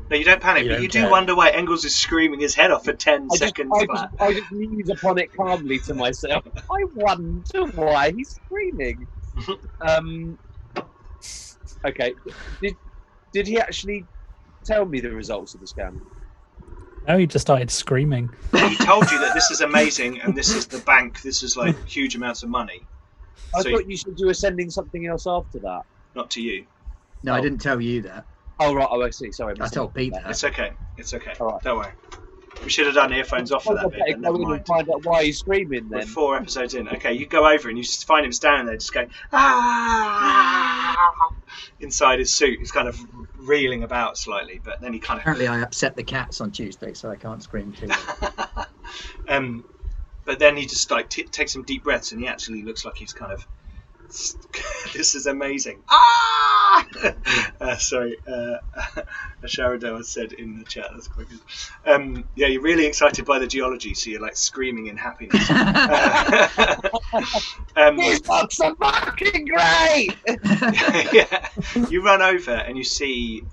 No, you don't panic, You but don't you do care. wonder why Engels is screaming his head off for 10 I seconds flat. just muse upon it calmly to myself. I wonder why he's screaming. Okay. Did he actually tell me the results of the scan? No, he just started screaming. He told you that this is amazing and this is the bank, this is like huge amounts of money. I So thought you said you were sending something else after that. not to you. No, I didn't tell you that. Oh, right. Oh, I see. Sorry. I told Pete that. It's okay. All right. Don't worry. We should have done earphones off for that bit, but never Go in and mind. find out why he's screaming We're then. 4 episodes in. Okay, you go over and you just find him standing there just going, ah! Inside his suit. He's kind of reeling about slightly, but then he kind of... Apparently I upset the cats on Tuesday, so I can't scream too. But then he just like takes some deep breaths and he actually looks like he's kind of... This is amazing. Ah! Sorry, Sharadell has said in the chat. That's quite good. Yeah, you're really excited by the geology, so you're like screaming in happiness. These books are fucking great! Yeah, you run over and you see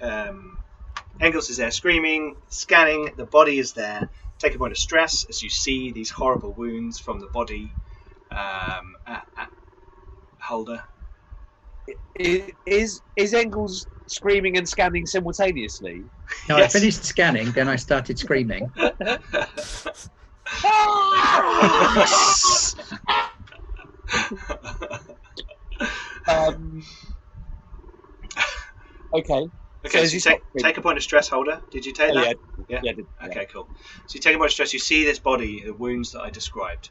Engels is there screaming, scanning. The body is there. Take a point of stress as you see these horrible wounds from the body. Holder. Is Engels screaming and scanning simultaneously? No, Yes. I finished scanning, then I started screaming. Okay. Okay, So so is you he take a point of stress, Holder. Did you take Oh, that? yeah. Yeah. Yeah. Okay, cool. So you take a point of stress. You see this body, the wounds that I described,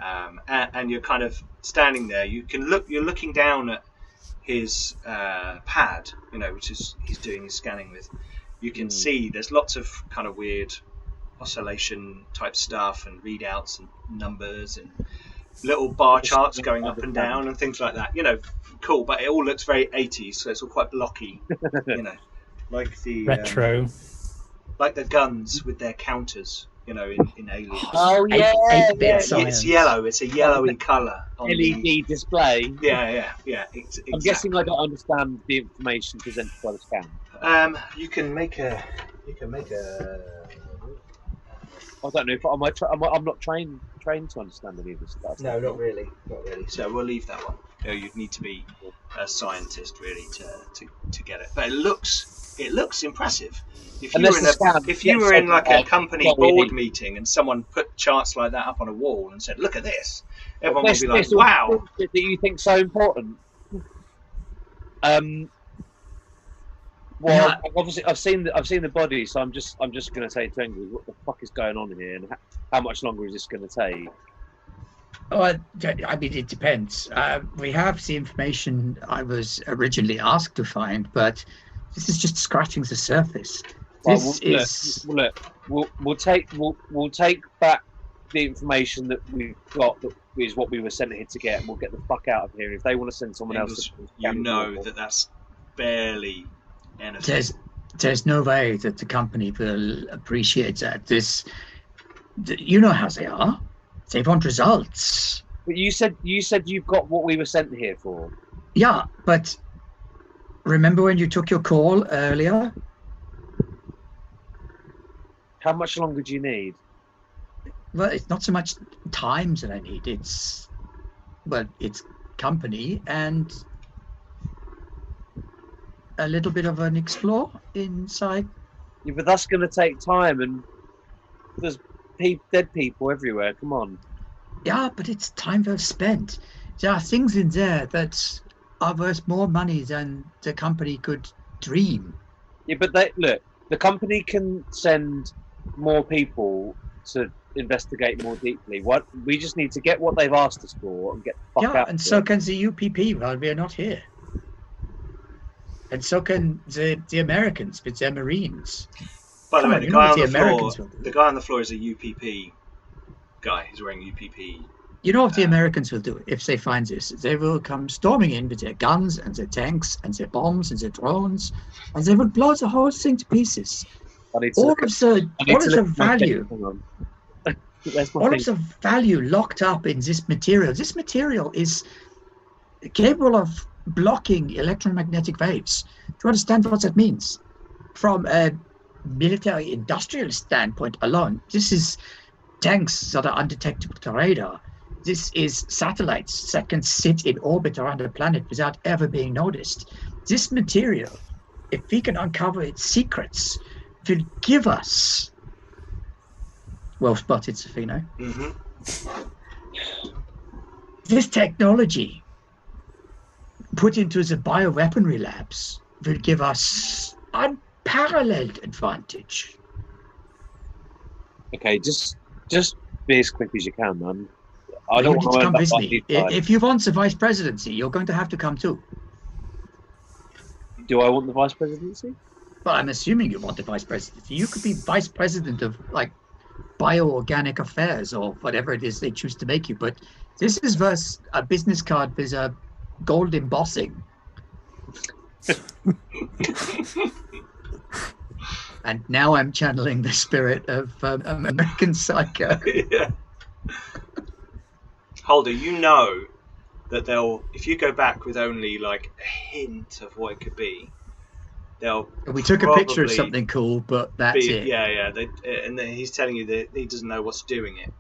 and you're kind of standing there. You can look. You're looking down at his pad, which is he's doing his scanning with. You can see there's lots of kind of weird oscillation type stuff and readouts and numbers and little bar charts going up and down and things like that. Cool, but it all looks very 80s, so it's all quite blocky. Like the Retro. like the guns with their counters, in Aliens. Oh yeah. 8-bit Yeah, science. it's yellow. It's a yellowy colour. On LED display. Yeah. I'm guessing I don't understand the information presented by the scan. You can make a. I don't know if I'm not trained to understand any of this stuff. No, not really. So we'll leave that one. You'd need to be a scientist really to get it. But it looks impressive. If you were in like a company board meeting and someone put charts like that up on a wall and said, "Look at this," everyone would be like, "Wow!" That you think so important. Well, Yeah. obviously, I've seen the body, so I'm just going to say to Engels, what the fuck is going on here, and how much longer is this going to take? Oh, I mean, it depends. We have the information I was originally asked to find, but this is just scratching the surface. This is We'll take back the information that we've got, that is what we were sent here to get, and we'll get the fuck out of here. If they want to send someone else, you know that's barely anything. there's no way that the company will appreciate that. You know how they are. They want results. But you said you've got what we were sent here for. Yeah, but remember when you took your call earlier? How much longer do you need? Well, it's not so much time that I need. It's company and a little bit of an explore inside. Yeah, but that's going to take time, and there's dead people everywhere. Come on. Yeah, but it's time well spent. There are things in there that are worth more money than the company could dream. Yeah, but the company can send more people to investigate more deeply. What we just need to get what they've asked us for and get the fuck out. And so can the UPP while we are not here. And so can the Americans with their Marines. By the way, the guy on the floor is a UPP guy. He's wearing UPP. You know what the Americans will do if they find this? They will come storming in with their guns and their tanks and their bombs and their drones, and they will blow the whole thing to pieces. All of the value locked up in this material. This material is capable of blocking electromagnetic waves. Do you understand what that means? From a military industrial standpoint alone, this is tanks that are undetectable to radar. This is satellites that can sit in orbit around a planet without ever being noticed. This material, if we can uncover its secrets, will give us... Well spotted, Safino. Mm-hmm. This technology put into the bioweaponry labs will give us unparalleled advantage. Okay, just be as quick as you can, man. I don't want to come with me. If you want the vice presidency, you're going to have to come too. Do I want the vice presidency? Well, I'm assuming you want the vice presidency. You could be vice president of like bioorganic affairs or whatever it is they choose to make you. But this is versus a business card with a gold embossing. And now I'm channeling the spirit of American Psycho. Yeah. Holder, you know that if you go back with only like a hint of what it could be, we took a picture of something cool, but that's it. Yeah. And then he's telling you that he doesn't know what's doing it.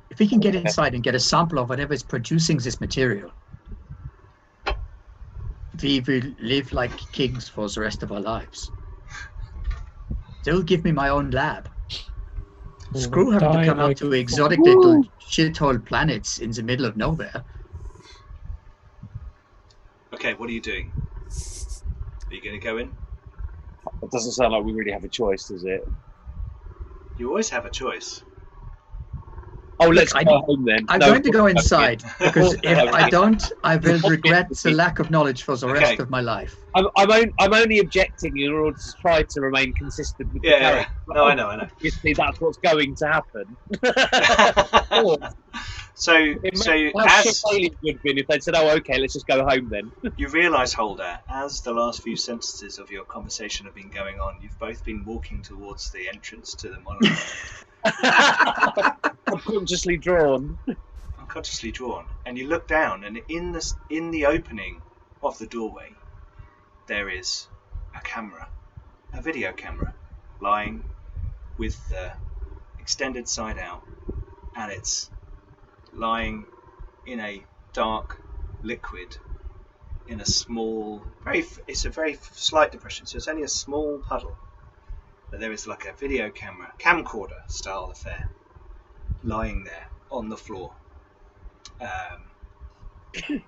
If we can get inside and get a sample of whatever is producing this material, we will live like kings for the rest of our lives. They'll give me my own lab. Screw having to come out to exotic little shithole planets in the middle of nowhere. Okay, what are you doing? Are you going to go in? It doesn't sound like we really have a choice, does it? You always have a choice. Oh, let's go home then. I'm going to go inside because if I don't, I will regret the lack of knowledge for the rest of my life. I'm only objecting in order to try to remain consistent with the character. No, I know. Obviously, that's what's going to happen. So how shit alien would have been if they'd said, "Oh, okay, let's just go home then." You realise, Holder, as the last few sentences of your conversation have been going on, you've both been walking towards the entrance to the monolith. Unconsciously drawn, and you look down, and in the opening of the doorway, there is a video camera, lying with the extended side out, and it's lying in a dark liquid in a small, it's a very slight depression, so it's only a small puddle. But there is like a video camera, camcorder style affair, lying there on the floor. Pick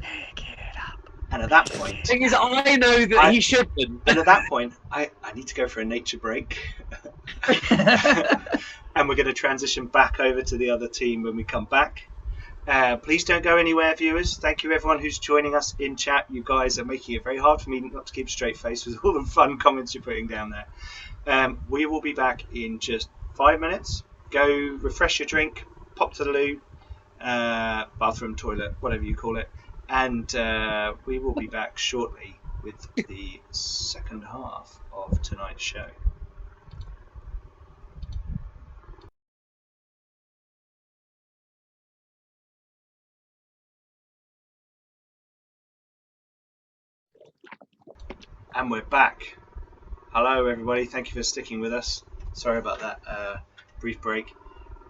it up. And at that point, Thing is, I know that he shouldn't. and at that point, I need to go for a nature break. And we're going to transition back over to the other team when we come back. Please don't go anywhere, viewers. Thank you, everyone who's joining us in chat. You guys are making it very hard for me not to keep a straight face with all the fun comments you're putting down there. We will be back in just 5 minutes. Go refresh your drink, pop to the loo, bathroom, toilet, whatever you call it. And we will be back shortly with the second half of tonight's show. And we're back. Hello, everybody. Thank you for sticking with us. Sorry about that brief break.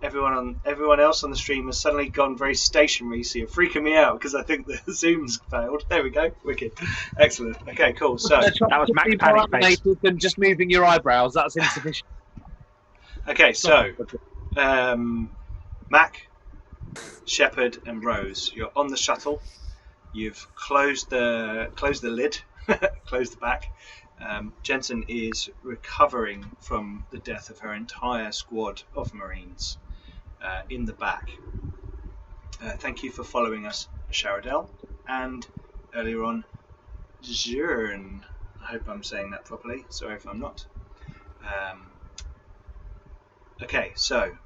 Everyone else on the stream has suddenly gone very stationary, so you're freaking me out because I think the Zoom's failed. There we go. Wicked. Excellent. Okay, cool. So that was Mac panic face. Than just moving your eyebrows. That's insufficient. Okay, so Mac, Sheppard, and Rose, you're on the shuttle. You've closed the lid, closed the back. Jensen is recovering from the death of her entire squad of Marines in the back. Thank you for following us, Sharadel, and earlier on, Bjørn. I hope I'm saying that properly. Sorry if I'm not. Okay, so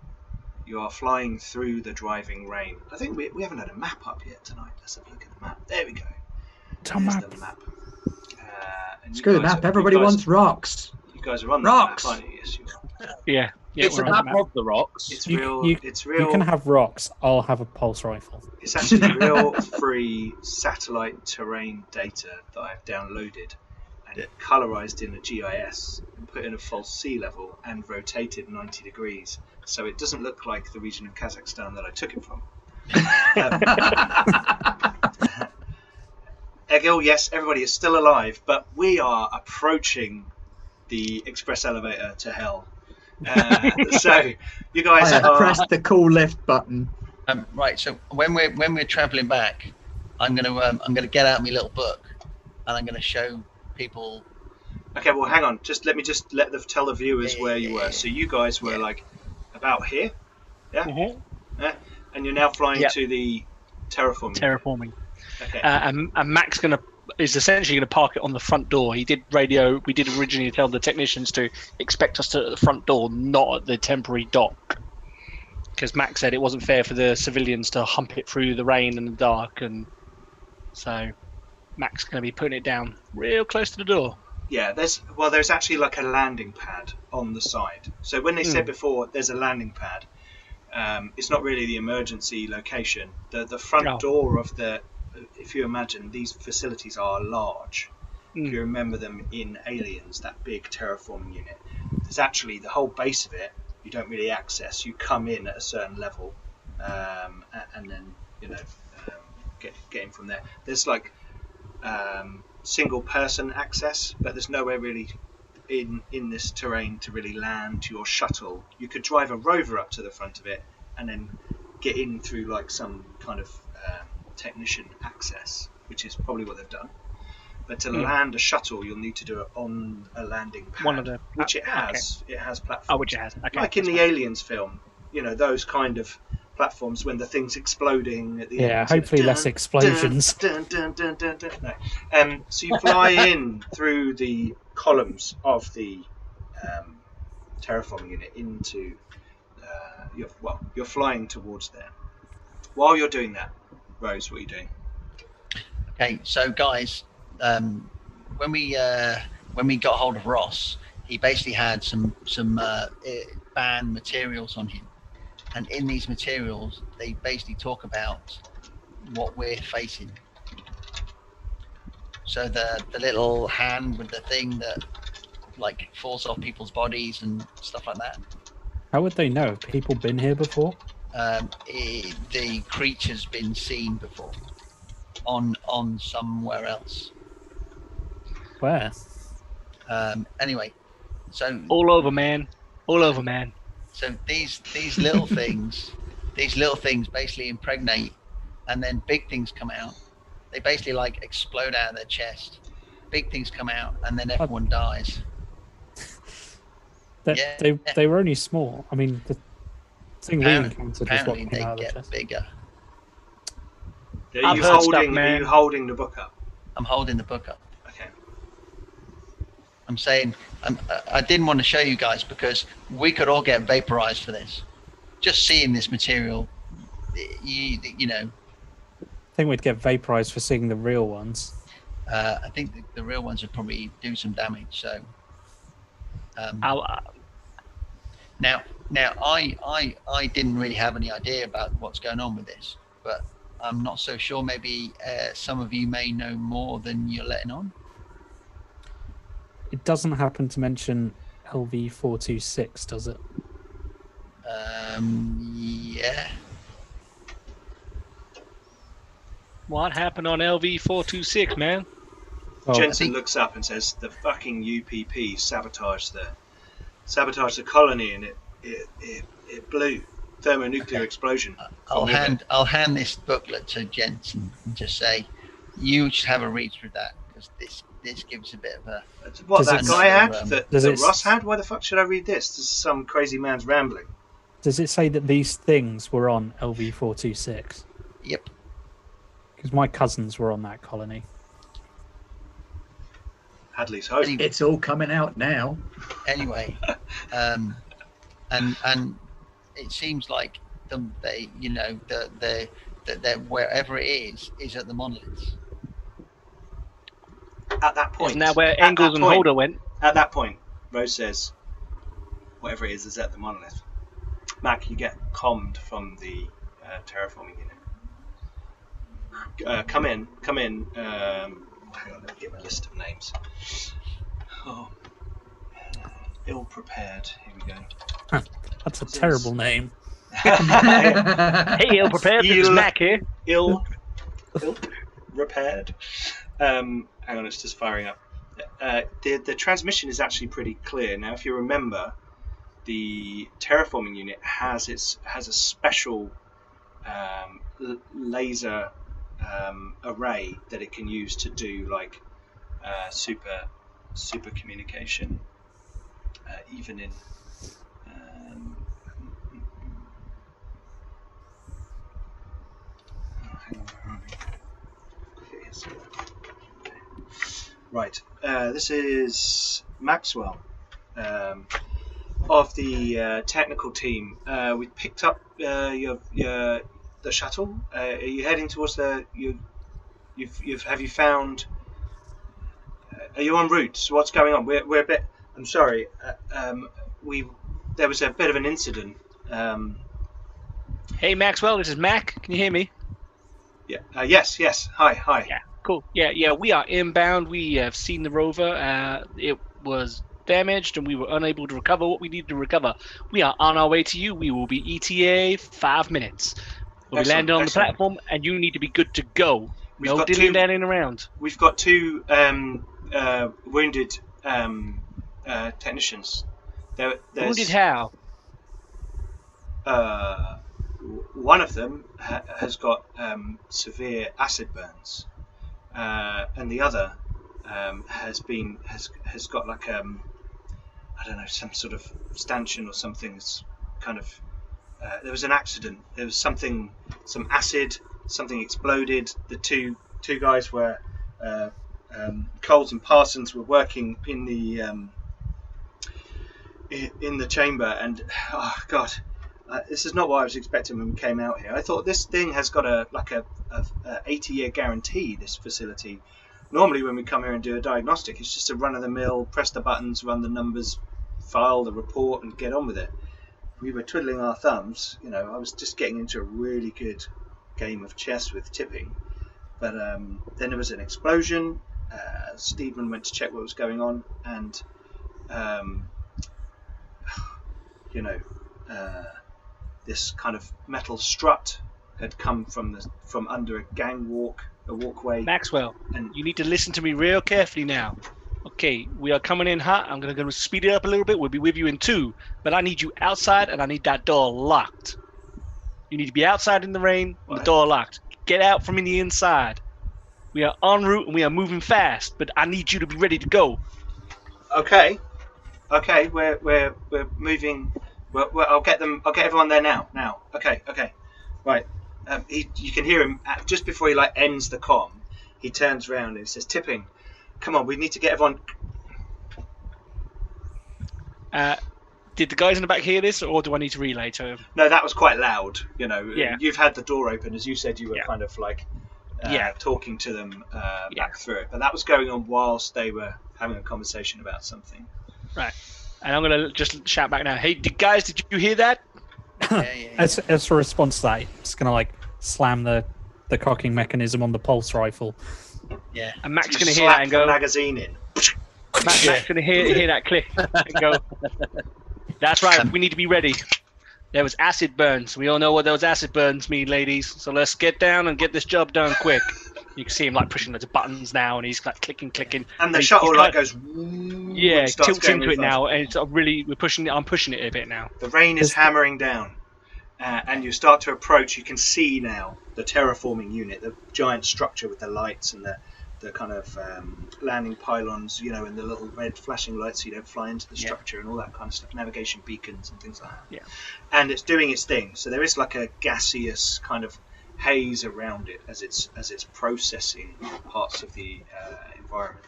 you are flying through the driving rain. I think we haven't had a map up yet tonight. Let's have a look at the map. There we go. There's the map. Screw the map. Everybody wants rocks. You guys are on rocks. The map, aren't you? Yes, you are. Yeah. It's a map of the rocks. It's real. It's real. You can have rocks. I'll have a pulse rifle. It's actually real free satellite terrain data that I've downloaded and colorized in a GIS and put in a false sea level and rotated 90 degrees, so it doesn't look like the region of Kazakhstan that I took it from. Egil, yes, everybody is still alive, but we are approaching the express elevator to hell. So you guys press the cool lift button. Right. So when we're traveling back, I'm gonna get out my little book, and I'm gonna show people. Okay. Well, hang on. Tell the viewers where you were. So you guys were like about here, yeah. Mm-hmm. Yeah. And you're now flying to the terraforming. Okay. And Mac's is essentially going to park it on the front door. We did originally tell the technicians to expect us at the front door, not at the temporary dock, because Mac said it wasn't fair for the civilians to hump it through the rain and the dark, and so Mac's going to be putting it down real close to the door. Yeah, there's actually like a landing pad on the side. So when they said before there's a landing pad, it's not really the emergency location. The front door of the, if you imagine, these facilities are large. If you remember them in Aliens, that big terraforming unit, there's actually the whole base of it you don't really access. You come in at a certain level, and then get in from there. There's like single person access, but there's nowhere really in this terrain to really land your shuttle. You could drive a rover up to the front of it and then get in through like some kind of technician access, which is probably what they've done. But to land a shuttle, you'll need to do it on a landing pad, which it has. Okay. It has platforms. Oh, which it has. Okay. Like in the Aliens film, those kind of platforms when the thing's exploding at the end. Yeah, hopefully less explosions. No. So you fly in through the columns of the terraforming unit into. You're flying towards there. While you're doing that, Rose, what are you doing? Okay, so guys, when we got hold of Ross, he basically had some banned materials on him, and in these materials, they basically talk about what we're facing. So the little hand with the thing that like falls off people's bodies and stuff like that. How would they know? Have people been here before? The creature's been seen before on somewhere else. Where? Anyway, so all over, man. So these little things, basically impregnate, and then big things come out, They basically like explode out of their chest. Big things come out, and then everyone dies. They were only small. I mean, the thing we encountered was what Apparently, came they out of the get chest. bigger. Are you holding the book up? I'm holding the book up. Okay. I'm saying I didn't want to show you guys because we could all get vaporized for this. Just seeing this material, you know. I think we'd get vaporized for seeing the real ones. I think the real ones would probably do some damage. So. Now I didn't really have any idea about what's going on with this, but I'm not so sure. Maybe some of you may know more than you're letting on. It doesn't happen to mention LV-426, does it? Yeah. What happened on LV-426, man? Well, Jensen looks up and says, "The fucking UPP sabotaged the colony, and it blew. Thermonuclear explosion." I'll hand this booklet to Jensen and just say, you should have a read through that because this gives a bit of a. What that guy had, that Ross had. Why the fuck should I read this? This is some crazy man's rambling. Does it say that these things were on LV-426? Yep. Because my cousins were on that colony. Hadley's hope. It's all coming out now. Anyway, and it seems like they, you know, that wherever it is at the monoliths. At that point, Isn't that where Engels and Holder went? At that point, Rose says, "Whatever it is at the monolith." Mac, you get commed from the terraforming unit. Come in. Hang on, let me get my list of names. Oh, ill prepared. Here we go. That's a terrible name. Hey, ill prepared. This is Mac here. Ill repaired. Hang on, it's just firing up. The transmission is actually pretty clear. Now, if you remember, the terraforming unit has a special laser array that it can use to do like super communication, even in. Hang on, where are we? Here's right. This is Maxwell of the technical team. We picked up the shuttle. Are you heading towards the? Have you found? Are you en route? So what's going on? We're a bit. I'm sorry. There was a bit of an incident. Hey, Maxwell. This is Mac. Can you hear me? Yeah. Yes. Hi. Yeah. Cool. Yeah. We are inbound. We have seen the rover. It was damaged, and we were unable to recover what we needed to recover. We are on our way to you. We will be ETA 5 minutes. We'll be landing on the platform, and you need to be good to go. No dilly-dallying around. We've got two wounded technicians. Wounded how? One of them has got severe acid burns, and the other has got like I don't know, some sort of stanchion or something. It's kind of there was an accident. There was some acid. Something exploded. The two guys were Coles and Parsons were working in the chamber, and oh god, this is not what I was expecting when we came out here. I thought this thing has got a 80-year guarantee. This facility. Normally, when we come here and do a diagnostic, it's just a run-of-the-mill, press the buttons, run the numbers, file the report, and get on with it. We were twiddling our thumbs. You know, I was just getting into a really good game of chess with tipping, but then there was an explosion. Stephen went to check what was going on, and this kind of metal strut had come from under a walkway. Maxwell, and you need to listen to me real carefully now. Okay, we are coming in hot. I'm going to speed it up a little bit. We'll be with you in 2, but I need you outside, and I need that door locked. You need to be outside in the rain, with the door locked. Get out from in the inside. We are en route and we are moving fast, but I need you to be ready to go. Okay, we're moving. I'll get them. I'll get everyone there now. Okay. Right. You can hear him just before he ends the comm. He turns around and he says, "Tipping, come on, we need to get everyone." Did the guys in the back hear this, or do I need to relay to him? No, that was quite loud. Yeah. You've had the door open, as you said. You were Yeah. kind of Yeah. talking to them back through it, but that was going on whilst they were having a conversation about something. Right. And I'm gonna just shout back now. Hey, guys, did you hear that? Yeah. As a response to that, it's gonna slam the cocking mechanism on the pulse rifle. Yeah. And Mac's You gonna hear slap that and the go. magazine in. Mac's gonna hear that click and go. That's right. We need to be ready. There was acid burns. We all know what those acid burns mean, ladies. So let's get down and get this job done quick. You can see him pushing loads of buttons now, and he's clicking. And the he's shuttle kind of- goes. Yeah, and starts tilts going into really it fast. now, and it's really we're pushing it. I'm pushing it a bit now. The rain is hammering down, and you start to approach. You can see now the terraforming unit, the giant structure with the lights and the kind of landing pylons, and the little red flashing lights so you don't fly into the structure and all that kind of stuff, navigation beacons and things like that. Yeah. And it's doing its thing. So there is a gaseous kind of haze around it as it's processing parts of the environment.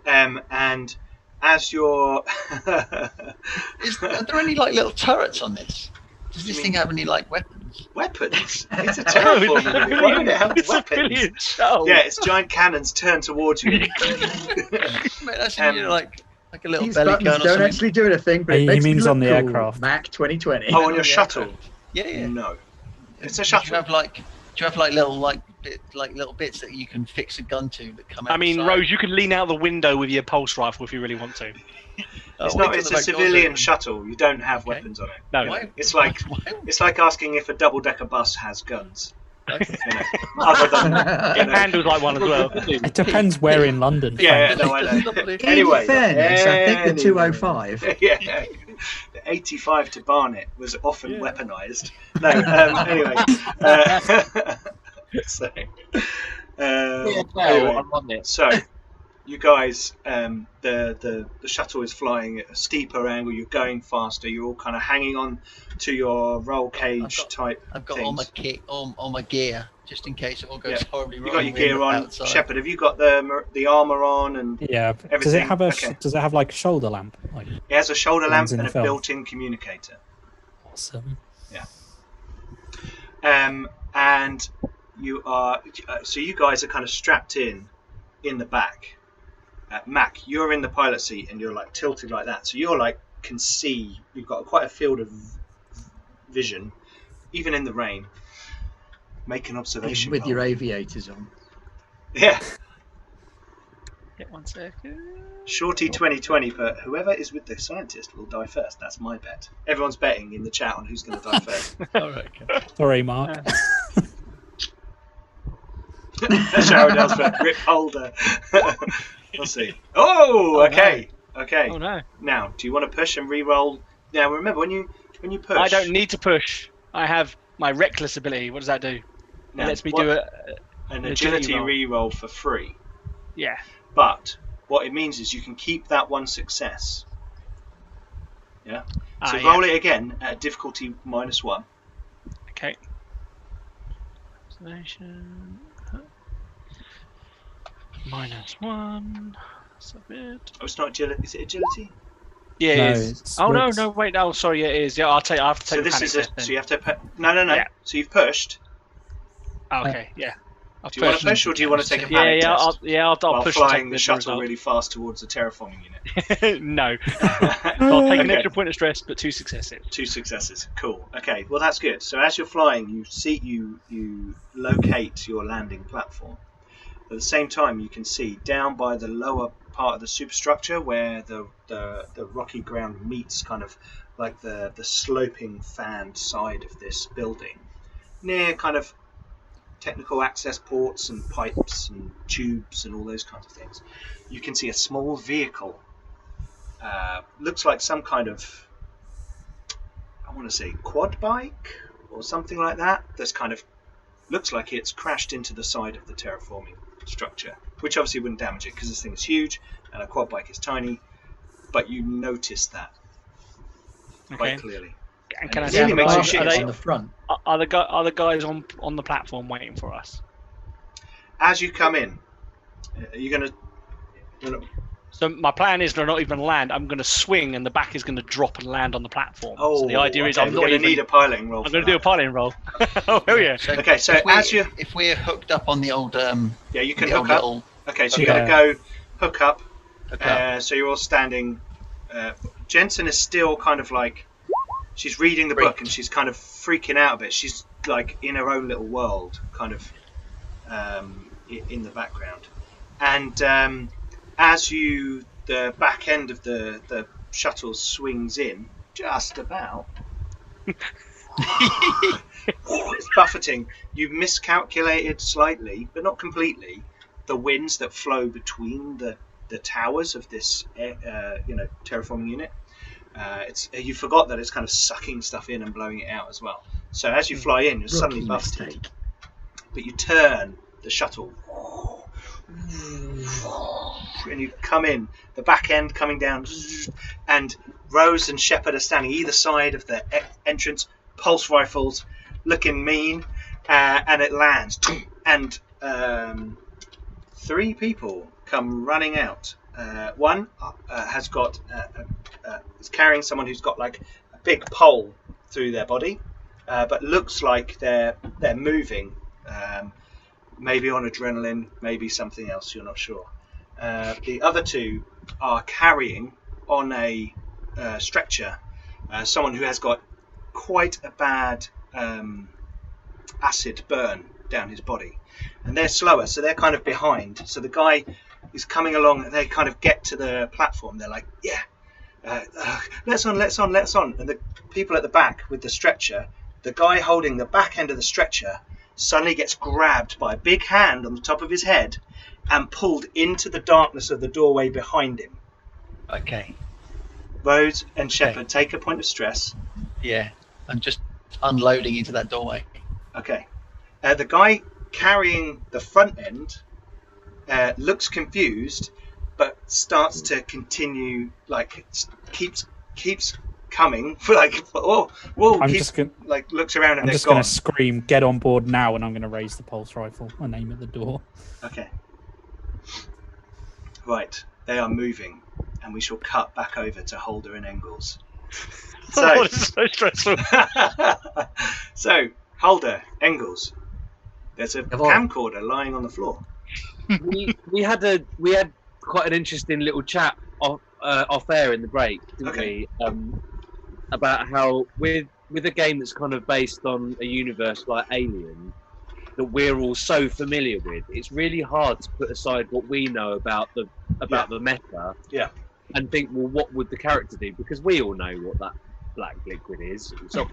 And as you're Are there any little turrets on this? Does this thing have any weapons? weapons, it's a terraforming unit. Why would it have It's a weapons? brilliant show. Yeah, it's giant cannons turn towards you. Mate, that's like a little These belly buttons gun or don't something. actually do anything, but He it makes me means look on the cool. aircraft. Mac 2020. Oh, on your the shuttle? aircraft. Yeah. No, it's a Do shuttle. you have little bits that you can fix a gun to that come out? I mean, the side? Rose, you can lean out the window with your pulse rifle if you really want to. It's wait not. till It's the a back door's civilian open. shuttle. You don't have Okay. weapons on it. No. Why- It's like why- it's like asking if a double-decker bus has guns. Other than Handles like one as well. It depends where in London. Yeah, frankly. no, I know. In Anyway, fairness, I think the anyway. 205. Yeah, the 85 to Barnet was often weaponised. No, anyway. So, anyway, I'm on it. so you guys, the shuttle is flying at a steeper angle. You're going faster. You're all kind of hanging on to your roll cage type I've got things. all my kit, all my gear, just in case it all goes horribly wrong. You got your gear on. outside. Sheppard, have you got the armour on? And Yeah. Does Everything, it have okay. Does it have a shoulder lamp? it has a shoulder lamp Ones in and the a film. built-in communicator. Awesome. And you are so you guys are kind of strapped in the back. Mac, you're in the pilot seat and you're tilted like that, so you're can see. You've got quite a field of vision, even in the rain. Make an observation With roll. your aviators on. Yeah, Get 1 second. shorty 2020, but whoever is with the scientist will die first. That's my bet. Everyone's betting in the chat on who's going to die first. All right, okay. Sorry, Mark. Sharon does for grip holder. We'll see. Oh, okay. Okay. Oh no! Now, do you want to push and re-roll? Now, remember when you push. I don't need to push. I have my reckless ability. What does that do? It Now, lets me what- do it. an agility agility roll. re-roll for free. Yeah. But what it means is you can keep that one success. Yeah. So roll it again at a difficulty -1. Okay. Observation. -1. Submit. Oh, it's not agility. Is it agility? Yeah, No, it is. it's Oh no, wits. no, wait, no, sorry, yeah, it is. Yeah, I have to take So the this panic is a. test then. So you have to. No. Yeah. So you've pushed. Oh, okay, yeah. I've Do you want to pushed. push or do you want to take a Yeah, panic yeah, test? I'll While push. flying and the take shuttle result. really fast towards the terraforming unit. No. I'll take an Okay. extra point of stress, but 2 successes. 2 successes. Cool. Okay. Well, that's good. So as you're flying, you locate your landing platform. At the same time, you can see down by the lower part of the superstructure where the rocky ground meets kind of like the sloping fanned side of this building, near kind of technical access ports and pipes and tubes and all those kinds of things. You can see a small vehicle. Looks like some kind of, I want to say, quad bike or something like that. That's kind of looks like it's crashed into the side of the terraforming structure, which obviously wouldn't damage it because this thing is huge and a quad bike is tiny, but you notice that quite clearly. And can I it see really makes you Are shit they yourself. on the front? Are the guys on the platform waiting for us? As you come in, you're gonna So my plan is to not even land. I'm going to swing, and the back is going to drop and land on the platform. Oh, so the idea is okay, I'm we're not going even. to need a piloting roll. I'm going to do a piloting roll. Oh hell yeah! So Okay, so if we're hooked up on the old yeah, you can the hook old up. little Okay, so Okay. you're going to go hook up. hookup, So you're all standing. Jensen is still kind of like, she's reading the book and she's kind of freaking out a bit. She's like in her own little world, kind of in the background. And as the back end of the shuttle swings in, just about, it's buffeting. You've miscalculated slightly, but not completely, the winds that flow between the towers of this terraforming unit. You forgot that it's kind of sucking stuff in and blowing it out as well. So as you fly in, you're suddenly Rookie buffeted. mistake. But you turn the shuttle and you come in, the back end coming down, and Rose and Sheppard are standing either side of the entrance, pulse rifles, looking mean, and it lands. And 3 people come running out. One has got is carrying someone who's got like a big pole through their body, but looks like they're moving, maybe on adrenaline, maybe something else. You're not sure. The other 2 are carrying on a stretcher someone who has got quite a bad acid burn down his body, and they're slower, so they're kind of behind. So the guy is coming along, and they kind of get to the platform. They're like, yeah, let's on. And the people at the back with the stretcher, the guy holding the back end of the stretcher suddenly gets grabbed by a big hand on the top of his head and pulled into the darkness of the doorway behind him. okay, Rose and Sheppard, take a point of stress. yeah, I'm just unloading into that doorway. Okay. The guy carrying the front end looks confused, but starts to continue, like keeps coming. Like whoa, I'm keeps, just gonna, like looks around and I'm they're just gone. going to scream, "Get on board now!" And I'm going to raise the pulse rifle and aim at the door. Okay. Right, they are moving, and we shall cut back over to Holder and Engels. So, Oh, this is so stressful. so Holder, Engels, there's a Come on. camcorder lying on the floor. we had quite an interesting little chat off air in the break, didn't Okay. we? About how with a game that's kind of based on a universe like Alien that we're all so familiar with, it's really hard to put aside what we know about the meta, Yeah. and think, well, what would the character do? Because we all know what that black liquid is. So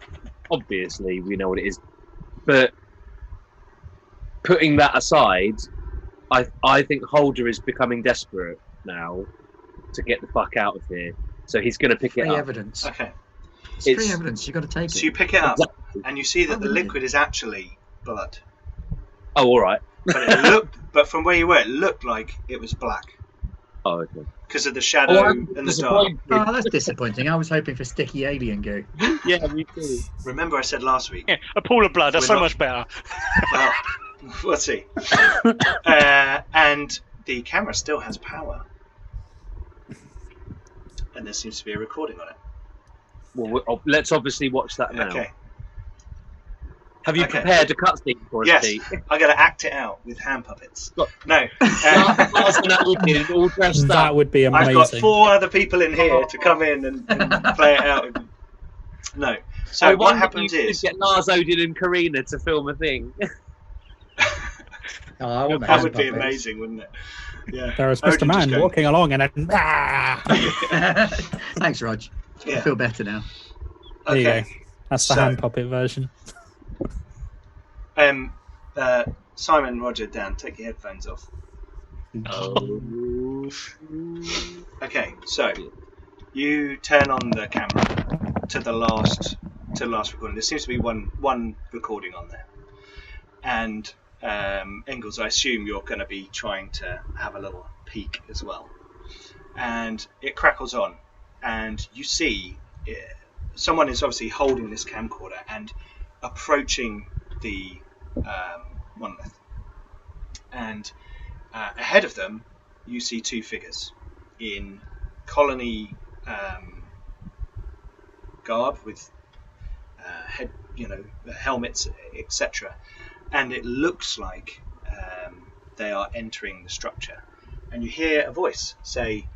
obviously we know what it is, but putting that aside, I think Holder is becoming desperate now to get the fuck out of here. So he's going to pick it Free up. evidence. Okay. It's free It's- evidence. You've got to take So it. you pick it up, Exactly. and you see that Oh, the really? liquid is actually blood. Oh, all right. But from where you were, it looked like it was black Oh, okay. because of the shadow I'm and the dark. disappointed. Oh, that's disappointing. I was hoping for sticky alien goo. Yeah, me too. Remember, I said last week. Yeah, a pool of blood. That's We're so not- much better. Well, we'll see. And the camera still has power, and there seems to be a recording on it. Well, let's obviously watch that now. Okay. Have you Okay. prepared a cutscene for us, Yes, Pete? I got to act it out with hand puppets. Look. No, Lars and Alien all dressed That up. would be I've amazing. got 4 other people in here to come in and play it out. No. So I what wonder happens if you is could get Lars, Odin, and Karina to film a thing. Oh, I want my that hand would be puppets. amazing, wouldn't it? Yeah. There was just a Odin man going, walking along and then. Thanks, Rog. I Yeah. feel better now. There you Okay. go. That's the So- hand puppet version. Simon, Roger, Dan, take your headphones off. Okay, so you turn on the camera to the last recording. There seems to be one recording on there, And Engels, I assume you're going to be trying to have a little peek as well. And it crackles on, and you see someone is obviously holding this camcorder and approaching the monolith. And ahead of them, you see two figures in colony garb with head, helmets, etc. And it looks like they are entering the structure. And you hear a voice say,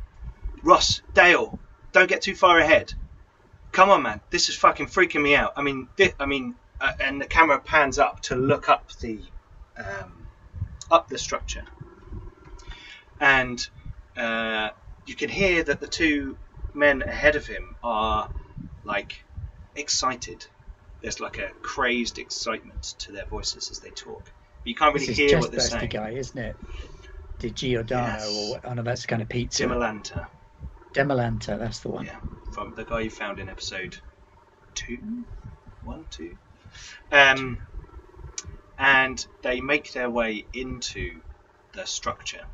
"Ross, Dale, don't get too far ahead. Come on, man. This is fucking freaking me out. And the camera pans up to look up the structure, and you can hear that the two men ahead of him are like excited. There's like a crazed excitement to their voices as they talk. But you can't really hear what they're saying. This is guy, isn't it? The Giordano, Yes. or that's kind of pizza. Demolanta, that's the one. Yeah, from the guy you found in episode 2. And they make their way into the structure.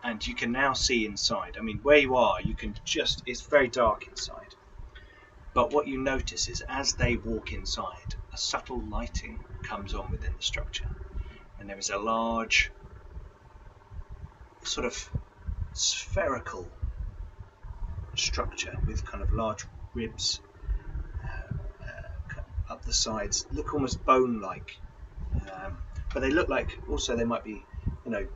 And you can now see inside. I mean, where you are, it's very dark inside. But what you notice is as they walk inside, a subtle lighting comes on within the structure. And there is a large, sort of spherical structure with kind of large ribs up the sides. Look almost bone-like. But they look like also they might be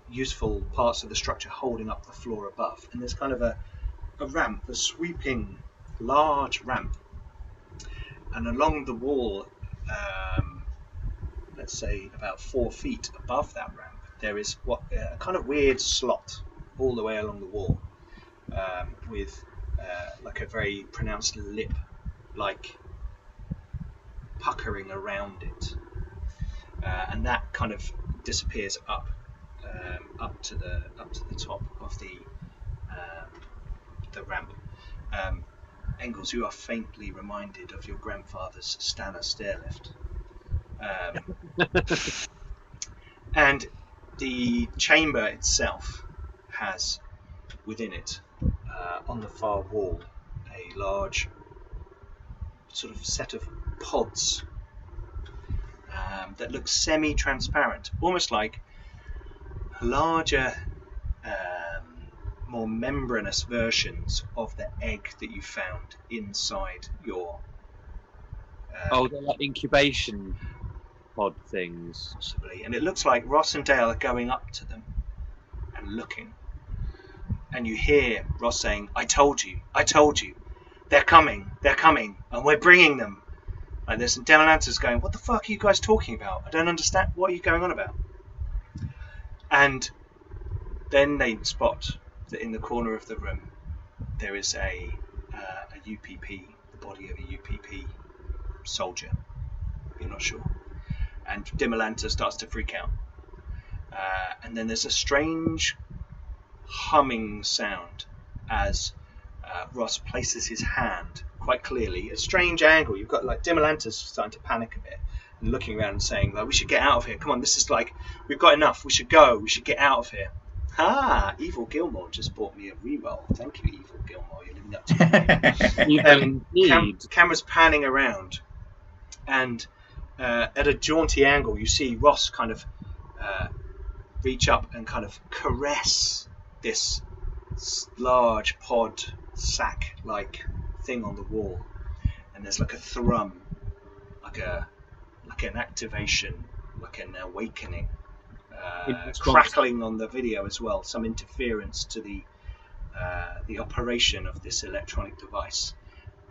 useful parts of the structure holding up the floor above. And there's kind of a ramp, a sweeping large ramp, and along the wall, let's say about 4 feet above that ramp, there is a kind of weird slot all the way along the wall, with like a very pronounced lip like puckering around it, and that kind of disappears up to the top of the ramp. Engels, you are faintly reminded of your grandfather's Stanner stairlift. And the chamber itself has within it, on the far wall, a large sort of set of pods that look semi-transparent, almost like larger, more membranous versions of the egg that you found inside your they're like incubation pod things. Possibly. And it looks like Ross and Dale are going up to them and looking. And you hear Ross saying, I told you, they're coming, and we're bringing them. And there's some Demolantas going, what the fuck are you guys talking about? I don't understand, what are you going on about? And then they spot that in the corner of the room there is a UPP, the body of a UPP soldier. You're not sure. And Demolanta starts to freak out. And then there's a strange humming sound as Ross places his hand quite clearly, a strange angle. You've got like Demolanta's starting to panic a bit and looking around and saying, like, we should get out of here. Come on, this is like, we've got enough. We should go. We should get out of here. Evil Gilmore just bought me a reroll. Thank you, Evil Gilmore. You're living up to it. Camera's panning around, and at a jaunty angle, you see Ross kind of reach up and kind of caress this large pod sack-like thing on the wall, and there's like a thrum, like an activation, like an awakening. Crackling on the video as well, some interference to the operation of this electronic device,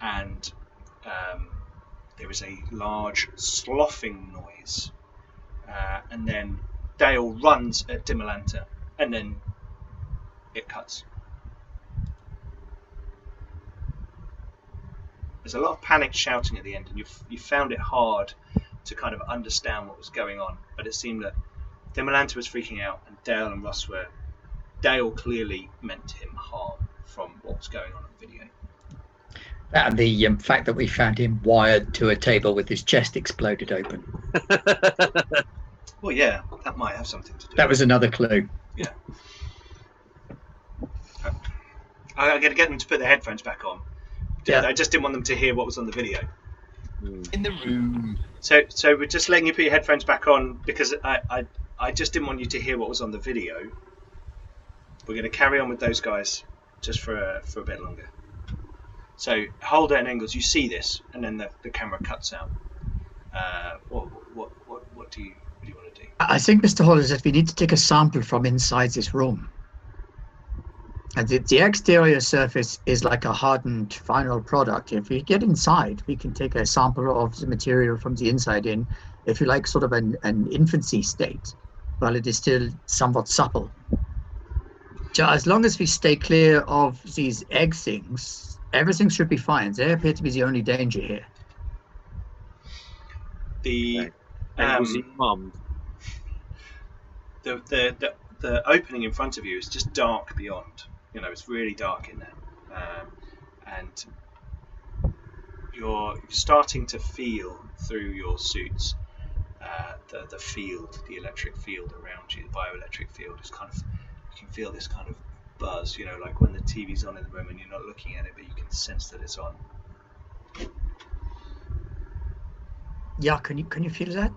and there is a large sloughing noise, and then Dale runs at Demolanta, and then it cuts. There's a lot of panicked shouting at the end, and you found it hard to kind of understand what was going on, but it seemed that Demolanta was freaking out, and Dale and Ross were. Dale clearly meant him harm from what was going on in the video. And the fact that we found him wired to a table with his chest exploded open. Well, yeah, that might have something to do. That was another clue. Yeah. I got to get them to put their headphones back on. Yeah. I just didn't want them to hear what was on the video. In the room. So we're just letting you put your headphones back on because I just didn't want you to hear what was on the video. We're going to carry on with those guys just for a bit longer. So Holder and Engels, you see this, and then the camera cuts out. What do you want to do? I think, Mr. Holder, that we need to take a sample from inside this room. And the exterior surface is like a hardened final product. If we get inside, we can take a sample of the material from the inside in, if you like, sort of an infancy state, while it is still somewhat supple. So as long as we stay clear of these egg things, everything should be fine. They appear to be the only danger here. The And was he mummed? the opening in front of you is just dark beyond. You know, it's really dark in there, and you're starting to feel through your suits the field, the electric field around you, the bioelectric field is kind of, you can feel this kind of buzz, you know, like when the TV's on in the room and you're not looking at it, but you can sense that it's on. Yeah, can you feel that?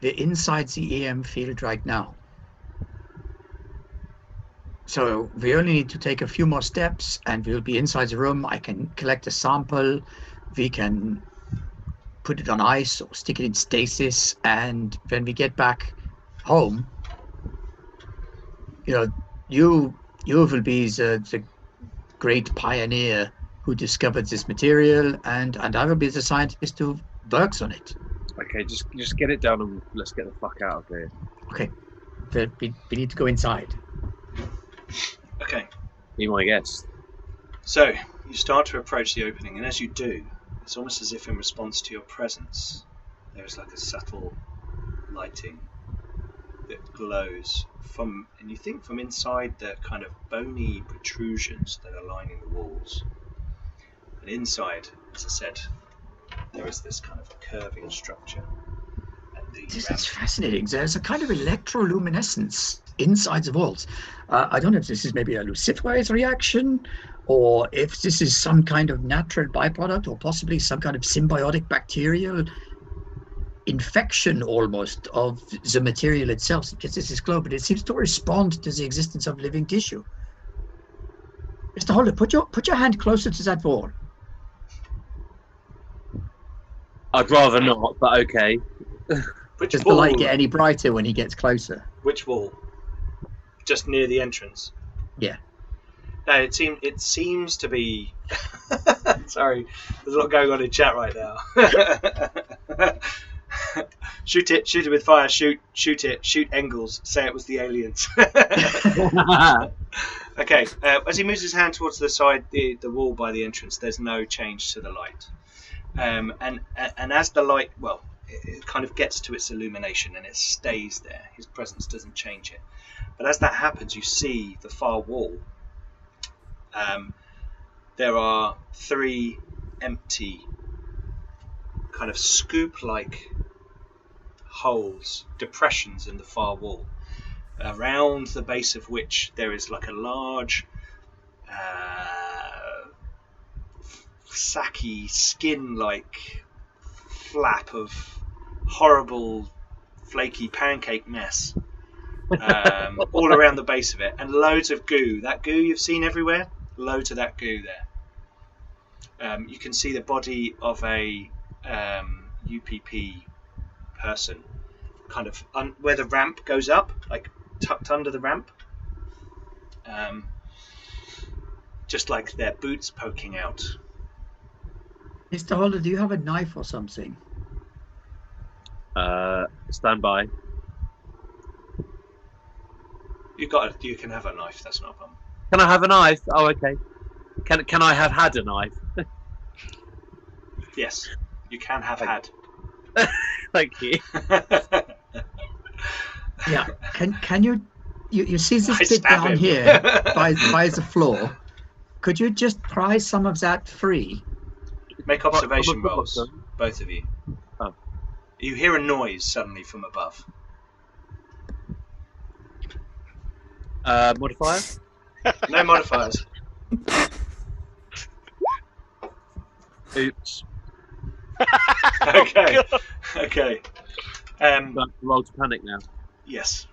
We're inside the EM field right now. So we only need to take a few more steps and we'll be inside the room. I can collect a sample. We can put it on ice or stick it in stasis. And when we get back home, you know, you will be the great pioneer who discovered this material, and I will be the scientist who works on it. Okay, just get it down and let's get the fuck out of here. Okay, we need to go inside. Okay. Be my guest. So you start to approach the opening, and as you do, it's almost as if in response to your presence, there is like a subtle lighting that glows from, and you think from inside the kind of bony protrusions that are lining the walls. And inside, as I said, there is this kind of curving structure. This is fascinating. There's a kind of electroluminescence inside the walls. I don't know if this is maybe a luciferase reaction, or if this is some kind of natural byproduct, or possibly some kind of symbiotic bacterial infection almost of the material itself that gets this glow, but it seems to respond to the existence of living tissue. Mr. Holder, put your hand closer to that wall. I'd rather not, but okay. Does the light get any brighter when he gets closer? Which wall? Just near the entrance? Yeah. No, it seems to be... Sorry, there's a lot going on in chat right now. Shoot it with fire, shoot it, shoot Engels, say it was the aliens. Okay, as he moves his hand towards the side, the wall by the entrance, there's no change to the light. And as the light, well, it kind of gets to its illumination and it stays there. His presence doesn't change it. But as that happens, you see the far wall. There are 3 empty, kind of scoop-like holes, depressions in the far wall, around the base of which there is like a large sacky skin-like flap of horrible flaky pancake mess all around the base of it, and loads of goo. That goo you've seen everywhere, loads of that goo there. You can see the body of a UPP person, kind of where the ramp goes up, like tucked under the ramp, just like their boots poking out. Mr. Holder, do you have a knife or something? Stand by. You can have a knife. That's not a problem. Can I have a knife? Oh, okay. Can I have had a knife? Yes, you can have had. Thank you. Yeah. Can you see this I bit stab down him. here by the floor? Could you just pry some of that free? Make observation What- rolls, both of you. Oh. You hear a noise suddenly from above. Modifier? No modifiers. Oops. Okay. Okay. Roll to panic now. Yes.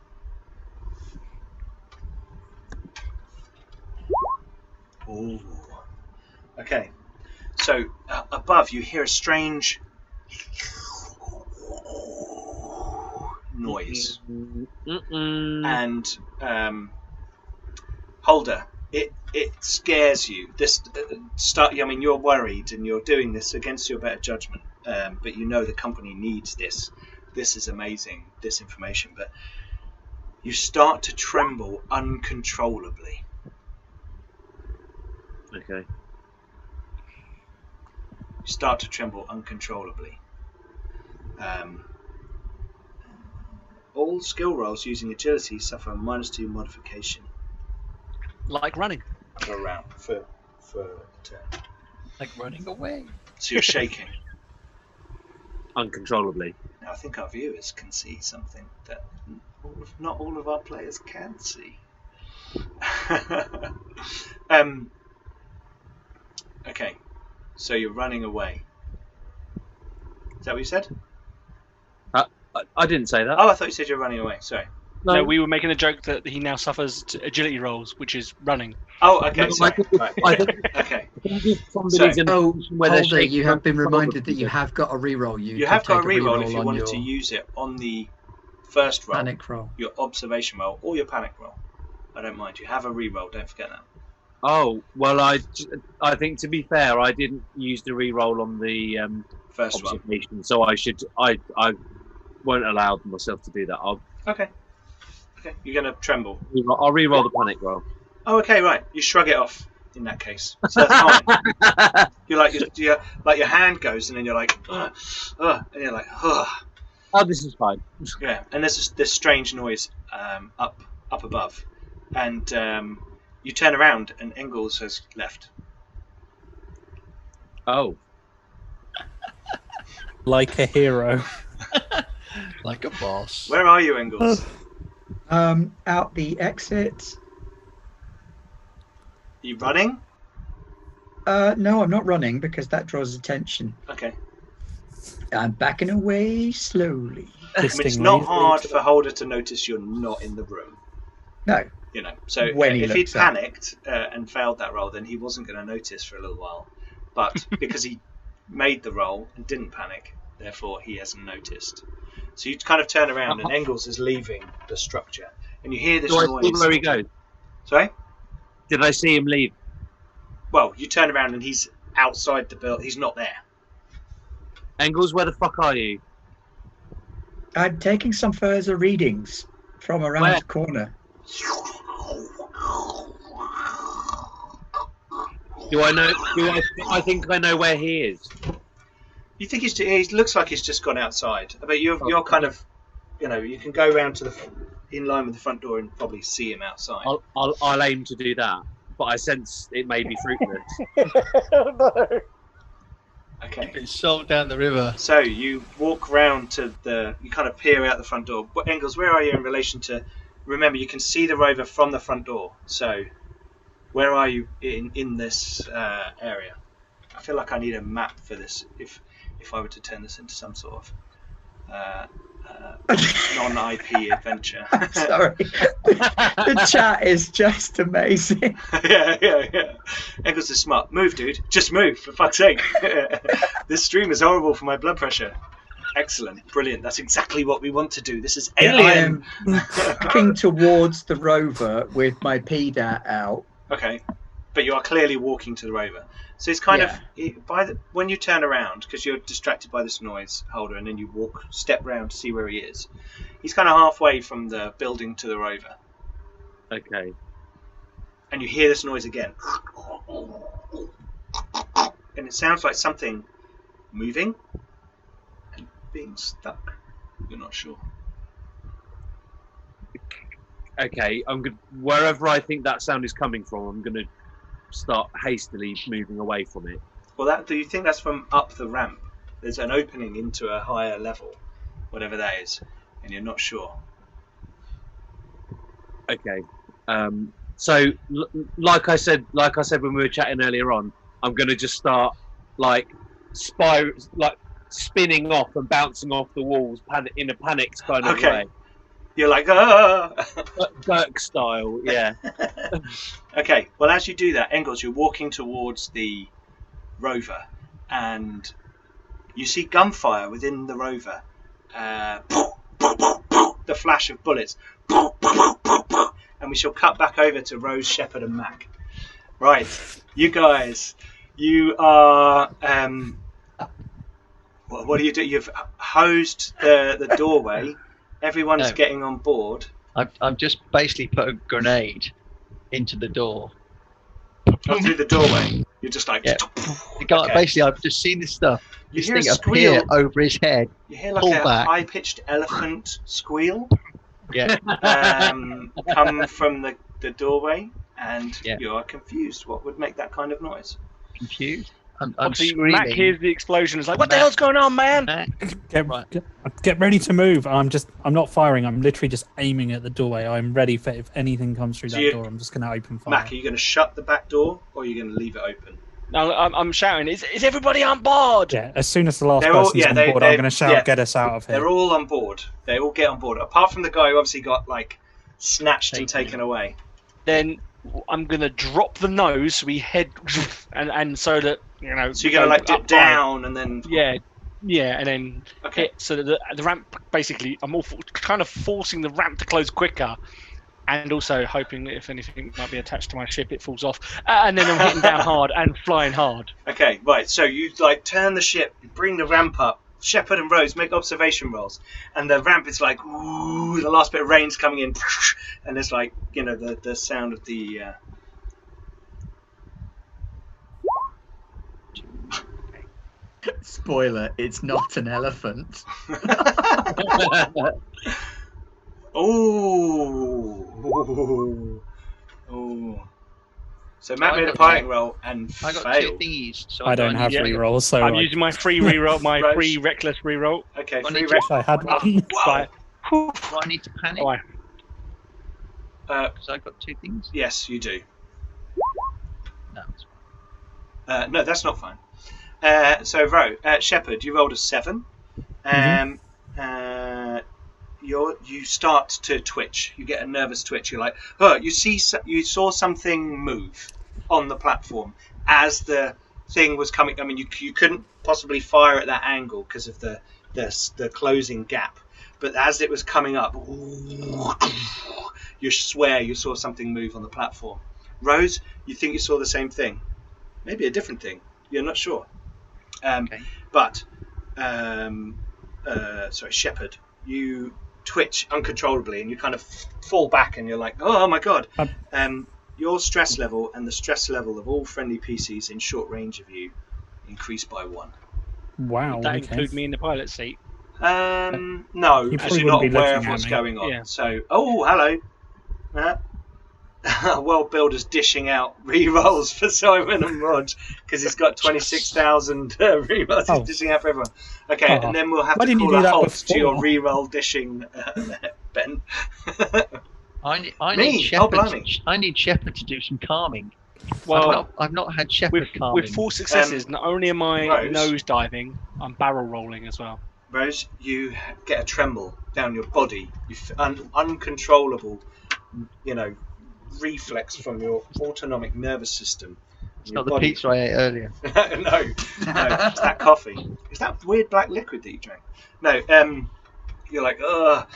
Ooh. Okay. So above, you hear a strange noise, and Holder, it scares you. This I mean, you're worried, and you're doing this against your better judgment. But you know the company needs this. This is amazing. This information, but you start to tremble uncontrollably. Okay. You start to tremble uncontrollably. All skill rolls using agility suffer a -2 modification Like running. for a round, for a turn. Like running away. So you're shaking. Uncontrollably. Now I think our viewers can see something that not all of our players can see. Okay, so you're running away. Is that what you said? I didn't say that. Oh, I thought you said you're running away. Sorry. No, we were making a joke that he now suffers agility rolls, which is running. Oh, okay. No, Sorry. Right. I think Okay. if somebody's in a Oh, position where they're Holder, shaking you have been uncontrollably, reminded that you have got a reroll. You have got a take reroll if you on wanted your to use it on the first roll, panic roll. your observation roll, or your panic roll. I don't mind. You have a reroll. Don't forget that. Oh well, I think to be fair, I didn't use the re-roll on the First one. observation, so I won't allow myself to do that. Okay. Okay. You're gonna tremble. I'll re-roll the panic roll. Oh, okay. Right. You shrug it off in that case. So that's fine. You're like your hand goes, and then you're like, and you're like, Oh, this is fine. yeah. And there's this strange noise up above, and you turn around, and Engels has left. Oh, Like a hero. Like a boss. Where are you, Engels? Out the exit. Are you running? No, I'm not running because that draws attention. Okay. I'm backing away slowly. I mean, it's not hard for Holder to notice you're not in the room. No. You know, so When he if he'd looks up. panicked and failed that roll, then he wasn't going to notice for a little while. But because he made the roll and didn't panic, therefore he hasn't noticed. So you kind of turn around, and Engels is leaving the structure, and you hear this do I noise. see where he goes? Sorry? Did I see him leave? Well, you turn around, and he's outside the building. He's not there. Engels, where the fuck are you? I'm taking some further readings from around Where? the corner. Do I know? I think I know where he is. You think he looks like he's just gone outside, but you're kind of, you know, you can go around to in line with the front door and probably see him outside. I'll aim to do that, but I sense it may be fruitless. Okay. It's sold down the river. So you walk round to you kind of peer out the front door. But Engels, where are you in relation to? Remember, you can see the rover from the front door. So where are you in this area? I feel like I need a map for this. If I were to turn this into some sort of non-IP adventure. Sorry. The chat is just amazing. yeah. Engels is smart. Move, dude. Just move, for fuck's sake. This stream is horrible for my blood pressure. Excellent. Brilliant. That's exactly what we want to do. This is alien. I am looking towards the rover with my PDAT out. Okay. But you are clearly walking to the rover. So it's kind of when you turn around, because you're distracted by this noise, Holder, and then you step round to see where he is. He's kind of halfway from the building to the rover. Okay. And you hear this noise again. And it sounds like something moving and being stuck. You're not sure. Okay. Wherever I think that sound is coming from, I'm gonna start hastily moving away from it. Well, do you think that's from up the ramp? There's an opening into a higher level, whatever that is, and you're not sure. Okay. So, like I said when we were chatting earlier on, I'm going to just start like spinning off and bouncing off the walls in a panicked kind of way. You're like, ah! Burke style, yeah. Okay, well, as you do that, Engels, you're walking towards the rover, and you see gunfire within the rover. The flash of bullets. And we shall cut back over to Rose, Sheppard, and Mac. Right, you guys, you are... what do you do? You've hosed the doorway. Everyone's getting on board. I've just basically put a grenade into the door. Not through the doorway. You're just like... Yeah. Basically, I've just seen this stuff. You This hear a thing squeal. appear over his head. You hear like pull a back. high-pitched elephant squeal Yeah. come from the doorway, and Yeah. you are confused. What would make that kind of noise? Confused. I'm Obviously, screaming. Mac hears the explosion. It's like, what the hell's going on, man? Mac, Get ready to move. I'm not firing. I'm literally just aiming at the doorway. I'm ready for if anything comes through So that door. I'm just going to open fire. Mac, are you going to shut the back door, or are you going to leave it open? No, I'm shouting. Is everybody on board? Yeah, as soon as the last They're all- person's yeah, on they- board, they- I'm going to shout, yeah. "Get us out of here!" They're all on board. They all get on board, apart from the guy who obviously got like snatched and taken away. Then I'm gonna drop the nose. So we head and so that So you're going to like dip down and then... Yeah, and then Okay. hit so that the ramp basically. I'm all kind of forcing the ramp to close quicker, and also hoping that if anything might be attached to my ship, it falls off. And then I'm hitting down hard and flying hard. Okay, right. So you like turn the ship, bring the ramp up. Sheppard and Rose make observation rolls, and the ramp is like, ooh, the last bit of rain's coming in, and it's like, you know, the sound of the. Spoiler, it's not an elephant. Oh. So Matt made a piloting roll and I got two failed. thingies. So I don't have Yeah. rerolls, so I'm using my free reroll, my Rose. free reckless reroll. Okay, I free need rec. I had one. Wow. Do I need to panic? Why? Because I got two things. Yes, you do. No, it's No, that's not fine. So, Sheppard, you rolled a 7. You start to twitch. You get a nervous twitch. You're like, oh, you saw something move on the platform as the thing was coming. I mean, you couldn't possibly fire at that angle because of the closing gap. But as it was coming up, you swear you saw something move on the platform. Rose, you think you saw the same thing. Maybe a different thing. You're not sure. Okay. But, Sheppard, you twitch uncontrollably and you kind of fall back and you're like, oh my god. Your stress level and the stress level of all friendly PCs in short range of you increase by 1. Wow. Would that Okay. include me in the pilot seat? No, You because probably you're not wouldn't be aware of looking at what's me. going on. Yeah. So, oh, hello. World Builder's dishing out re-rolls for Simon and Rod because he's got 26,000 re-rolls. Oh. He's dishing out for everyone. Okay, Oh. and then we'll have Why to didn't you call do a that halt to your before? re-roll dishing, Ben. I Me? need Sheppard. Oh, blimey. I need Sheppard to do some calming. Well, I've not had Sheppard calming. with 4 successes, not only am I Rose? nose diving, I'm barrel rolling as well. Rose, you get a tremble down your body. You uncontrollable, reflex from your autonomic nervous system. It's not the pizza I ate earlier. no, it's that coffee. Is that weird black liquid that you drank? No, you're like, ugh.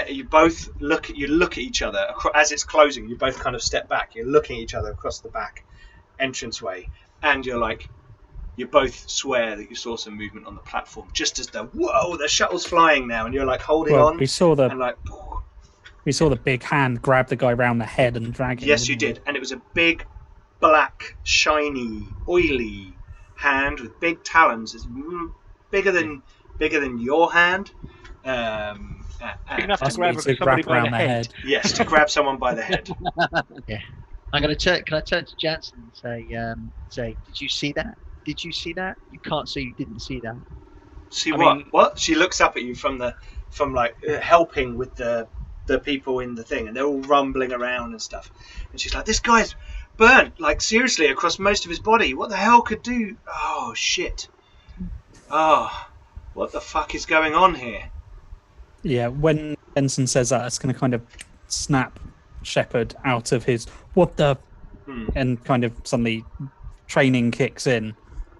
You both look at each other as it's closing. You both kind of step back. You're looking at each other across the back entranceway, and you're like, you both swear that you saw some movement on the platform. Just as the shuttle's flying now, and you're like holding Well, on. we saw the and like, big hand grab the guy round the head and drag him. yes, you didn't did, and it was a big, black, shiny, oily hand with big talons. It's bigger than your hand. Big enough to Must grab be to somebody wrap by around the the head. head. Yes, to grab someone by the head. Yeah. I'm going to turn. Can I turn to Jansen and say, did you see that? Did you see that? You can't say you didn't see that. See what? What? She looks up at you from helping with the people in the thing, and they're all rumbling around and stuff. And she's like, "This guy's burnt, like seriously, across most of his body. What the hell could do? Oh shit! Oh, what the fuck is going on here?" Yeah, when Benson says that, it's going to kind of snap Sheppard out of his what the, and kind of suddenly training kicks in,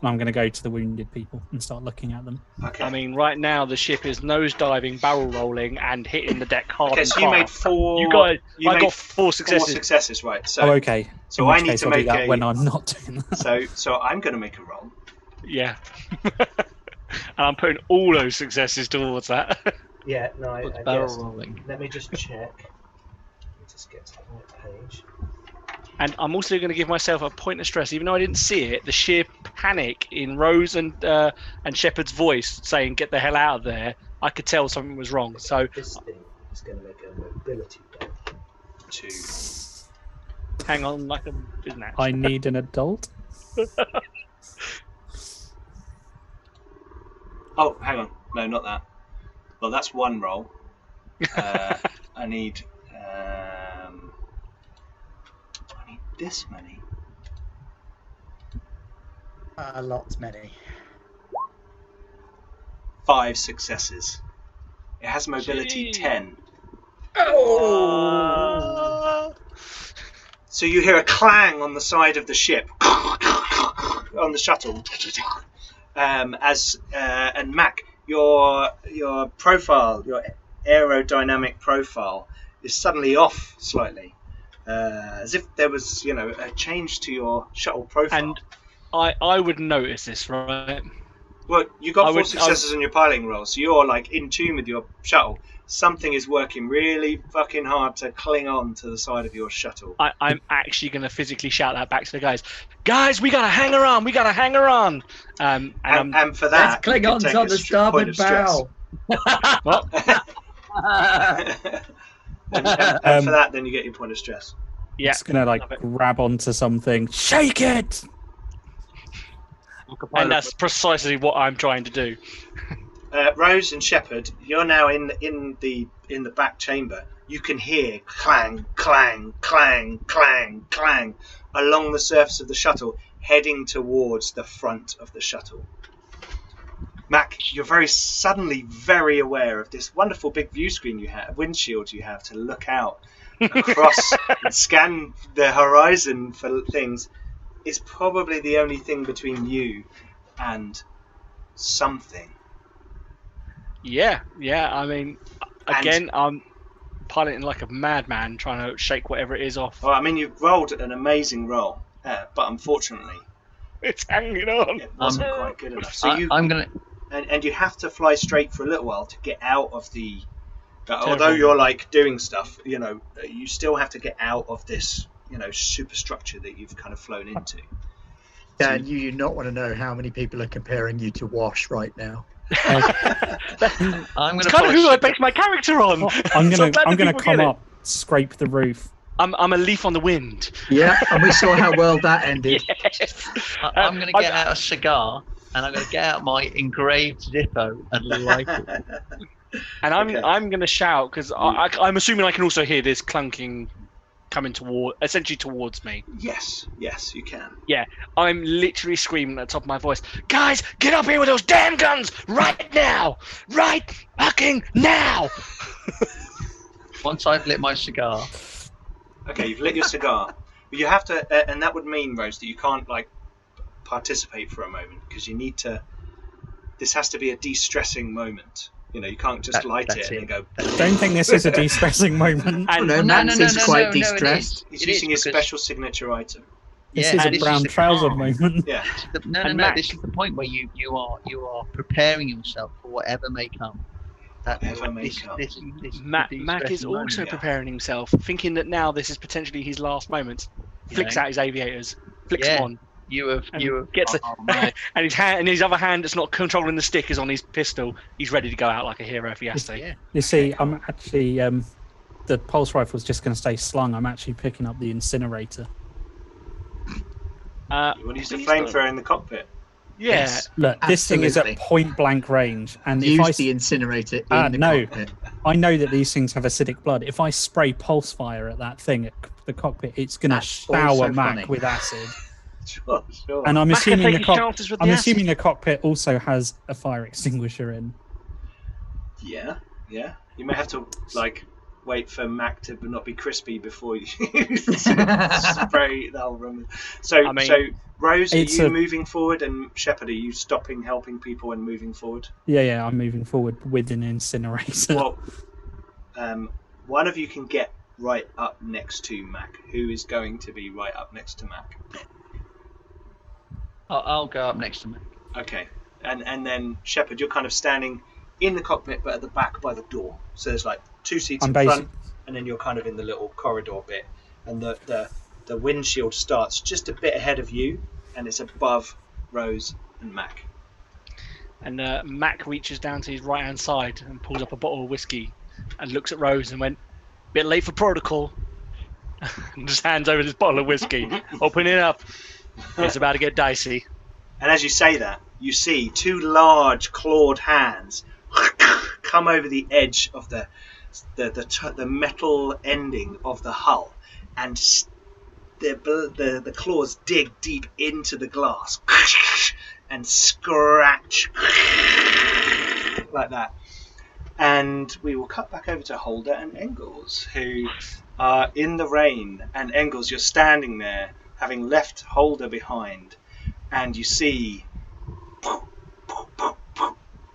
and I'm going to go to the wounded people and start looking at them. Okay. I mean, right now the ship is nosediving, barrel rolling, and hitting the deck hard. Okay, and so you made four. I got four successes. 4 successes, right? So, okay. So I need to make that when I'm not doing that. So I'm going to make a roll. Yeah. And I'm putting all those successes towards that. Yeah, no, I barrel guess. rolling. Let me just check. Let me just get to the right page. And I'm also going to give myself a point of stress, even though I didn't see it. The sheer panic in Rose and Sheppard's voice saying "Get the hell out of there!" I could tell something was wrong. So This thing is going to make a mobility roll. hang on, like a business. I need an adult. Oh, hang on. No, not that. Well, that's one roll. I need this many. Lots many. 5 successes. It has mobility 10. Oh! So you hear a clang on the side of the ship, on the shuttle. And Mac, your profile, your aerodynamic profile, is suddenly off slightly, as if there was, a change to your shuttle profile. And I would notice this, right? Well, you got 4 successes on your piloting roll, so you're like in tune with your shuttle. Something is working really fucking hard to cling on to the side of your shuttle. I'm actually going to physically shout that back to the guys. Guys, we got to hang her on. We got to hang her on. And for that, let's Klingons take on a the starboard bow. and for that, then you get your point of stress. Yeah, It's going to grab onto something. Shake it! and that's precisely what I'm trying to do. Rose and Sheppard, you're now in the back chamber. You can hear clang, clang, clang, clang, clang along the surface of the shuttle, heading towards the front of the shuttle. Mac, you're very aware of this wonderful big view screen you have, windshield you have to look out across and scan the horizon for things. It's probably the only thing between you and something. Yeah. I mean, again, I'm piloting like a madman, trying to shake whatever it is off. Well, I mean, you've rolled an amazing roll, but unfortunately, It's hanging on. it wasn't quite good enough. So I'm gonna. and you have to fly straight for a little while to get out of the. Although you're doing stuff, you still have to get out of this, superstructure that you've kind of flown into. Yeah, and you do not want to know how many people are comparing you to Wash right now. I'm It's gonna. kind of who I based my character on. I'm So gonna glad that people come get it. up, scrape the roof. I'm a leaf on the wind. Yeah, and we saw how well that ended. Yes. I'm going to get out a cigar and I'm going to get out my engraved Zippo and light it. And I'm Okay. going to shout because I'm assuming I can also hear this clunking coming essentially towards me. Yes, you can. I'm literally screaming at the top of my voice, guys, get up here with those damn guns right now! Right fucking now! Once I've lit my cigar, Okay, you've lit your cigar, but you have to, and that would mean, Rose, that you can't participate for a moment because you need to. This has to be a de-stressing moment. You can't just light that's it and it. go. Don't think this is a de-stressing moment. And No, Matt seems quite de-stressed. He's It using is his because- special signature item. This Yeah, is a this brown is the trouser calm. moment. Yeah. No. Mac- This is the point where you are preparing yourself for whatever may come. Whatever may come. This Mac is de-stressing also moment. preparing himself, thinking that now this is potentially his last moment. Flicks Yeah. out his aviators, flicks Yeah. them on, You have. gets oh, man. and his other hand that's not controlling the stick is on his pistol. He's ready to go out like a hero if he has to. Yeah. You see, I'm actually the pulse rifle's just going to stay slung. I'm actually picking up the incinerator. You want to use the flamethrower in the cockpit? Yeah. Yes, Look, this thing is at absolutely. point blank range, and if Use the incinerator in the no. cockpit. I know that these things have acidic blood. If I spray pulse fire at that thing at the cockpit, it's going to That's shower also Mac funny. with acid. Sure. And I'm Mac can assuming take his chances with the assuming the cockpit also has a fire extinguisher in. Yeah. You may have to wait for Mac to not be crispy before you spray the whole room. So Rose, are you moving forward, and Sheppard, are you stopping, helping people, and moving forward? Yeah, I'm moving forward with an incinerator. Well, one of you can get right up next to Mac. Who is going to be right up next to Mac? I'll go up next to Mac. Okay, and then Sheppard, you're kind of standing in the cockpit, but at the back by the door. So there's like 2 seats in front, and then you're kind of in the little corridor bit, and the windshield starts just a bit ahead of you, and it's above Rose and Mac. And Mac reaches down to his right-hand side and pulls up a bottle of whiskey and looks at Rose and went, "Bit late for protocol." And just hands over this bottle of whiskey. Open it up. It's about to get dicey. And as you say that, you see 2 large clawed hands come over the edge of the metal ending of the hull, and the claws dig deep into the glass and scratch like that. And we will cut back over to Holder and Engels, who are in the rain. And Engels, you're standing there, having left Holder behind, and you see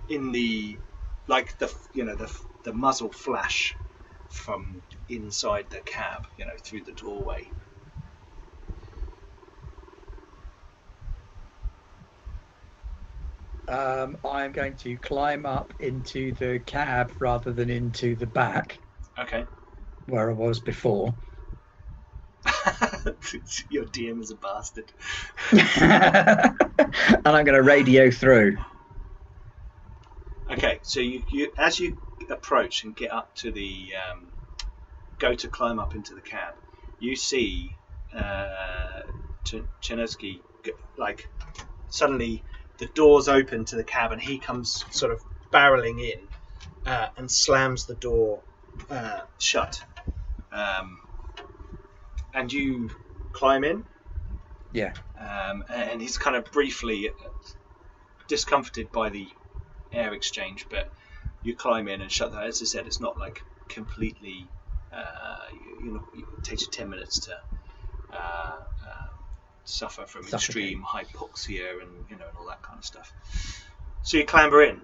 in the muzzle flash from inside the cab, through the doorway. I'm going to climb up into the cab rather than into the back. Okay. Where I was before. Your DM is a bastard. And I'm going to radio through. Okay, so you as you approach and get up to the go to climb up into the cab, you see Chinesky suddenly the doors open to the cab, and he comes sort of barreling in and slams the door shut. And you climb in. Yeah. And he's kind of briefly discomforted by the air exchange, but you climb in and shut that. As I said, it's not like completely. It takes you 10 minutes to suffer from extreme hypoxia and all that kind of stuff. So you clamber in.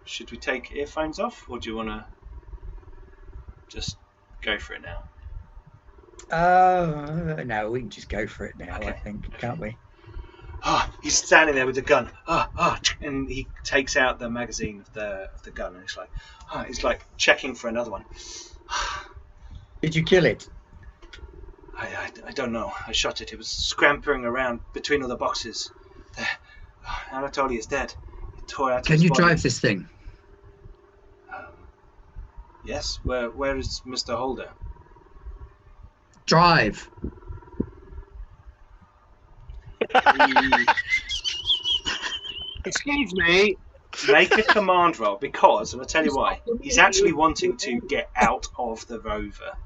Should we take earphones off, or do you want to just go for it now? No, we can just go for it now. Okay. I think, can't we? He's standing there with the gun. And he takes out the magazine of the gun, and he's like checking for another one. Did you kill it? I don't know. I shot it. It was scampering around between all the boxes. Anatoly is dead. It tore out. Can you drive this thing? Yes. Where is Mr. Holder? Drive. Excuse me. Make a command roll, because, and I'll tell you why, he's actually wanting to get out of the rover.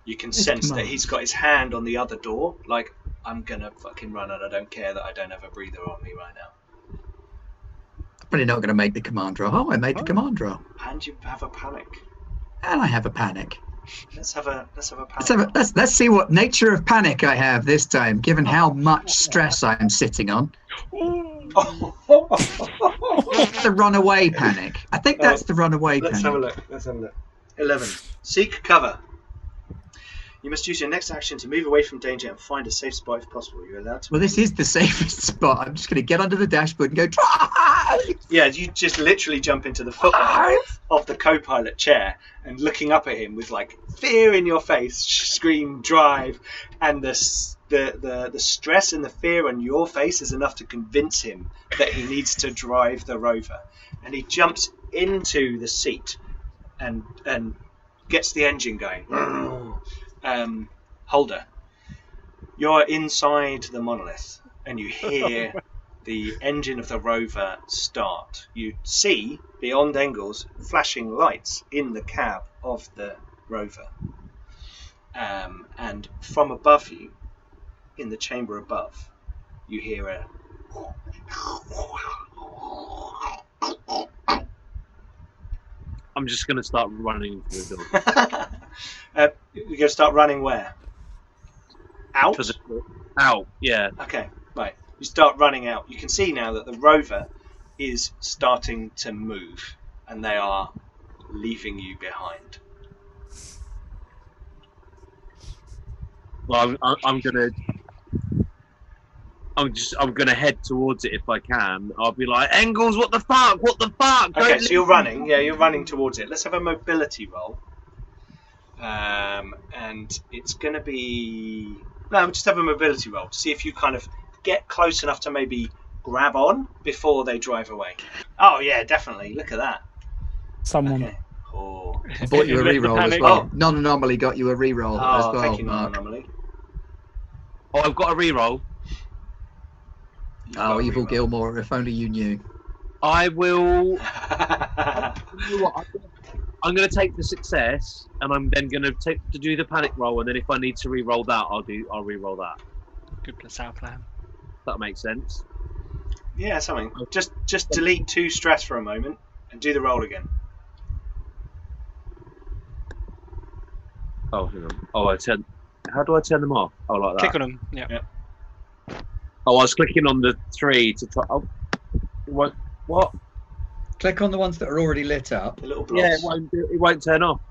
You can sense that he's got his hand on the other door, like, I'm gonna fucking run, and I don't care that I don't have a breather on me right now. Probably not going to make the command roll. Oh, I made the command roll. And you have a panic. And I have a panic. Let's have a panic. Let's see what nature of panic I have this time, given how much stress I'm sitting on. The runaway panic. I think that's the runaway panic. Let's have a look. 11. Seek cover. You must use your next action to move away from danger and find a safe spot if possible. You're allowed to. Well, this is the safest spot. I'm just going to get under the dashboard and go drive. Yeah, you just literally jump into the footwell of the co-pilot chair and looking up at him with like fear in your face, scream drive, and the stress and the fear on your face is enough to convince him that he needs to drive the rover, and he jumps into the seat and gets the engine going. Holder, you're inside the Monolith and you hear the engine of the rover start. You see, beyond Engels, flashing lights in the cab of the rover. And from above you, in the chamber above, you hear a... I'm just going to start running for the door. You're going to start running where? Out? Out, yeah. Okay, right. You start running out. You can see now that the rover is starting to move, and they are leaving you behind. Well, I'm gonna head towards it if I can. I'll be like, Engels, what the fuck? What the fuck? Okay, so you're running. Yeah, you're running towards it. Let's have a mobility roll. And it's going to be... No, just have a mobility roll to see if you kind of get close enough to maybe grab on before they drive away. Oh, yeah, definitely. Look at that. Someone. Okay. Oh. I bought you a Let the reroll as panic- well. Oh. Non-anomaly got you a reroll as well. Thank you, Mark. non-anomaly. Oh, I've got a reroll. You've got Oh, a evil reroll. Gilmore, if only you knew. I will. You know what, I'm going to take the success, and I'm then going to do the panic roll, and then if I need to re-roll that, I'll re-roll that. Good LaSalle plan. That makes sense. Yeah, something. Just delete 2 stress for a moment and do the roll again. Oh, hang on. Oh, how do I turn them off? Oh, like that. Click on them. Yeah. Oh, I was clicking on the 3 to try. Oh, what? Click on the ones that are already lit up. The little blobs. Yeah, it won't turn off.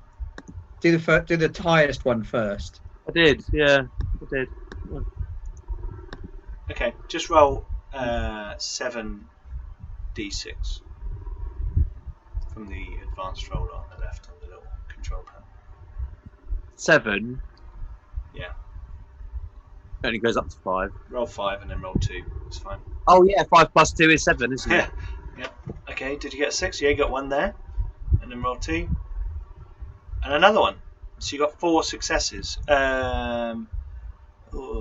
Do the highest one first. I did. Yeah, I did. Okay, just roll 7d6 from the advanced roller on the left on the little control panel. 7. Yeah. It only goes up to 5. Roll 5 and then roll 2. It's fine. Oh yeah, 5 plus 2 is 7, isn't it? Yeah. Okay, did you get a 6? Yeah, you got 1 there. And then roll 2. And another one. So you got 4 successes.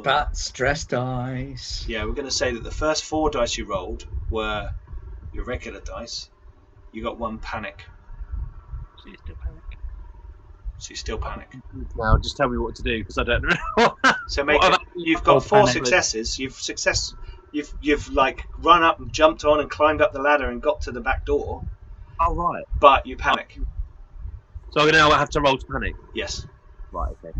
But stress dice. Yeah, we're going to say that the first 4 dice you rolled were your regular dice. You got 1 panic. So you still panic. So you still panic. Now, just tell me what to do because I don't know. So you've Oh, got 4 panic. successes. You've like run up and jumped on and climbed up the ladder and got to the back door, Oh right. but you panic. So I'm gonna now have to roll to panic. Yes. Right. Okay.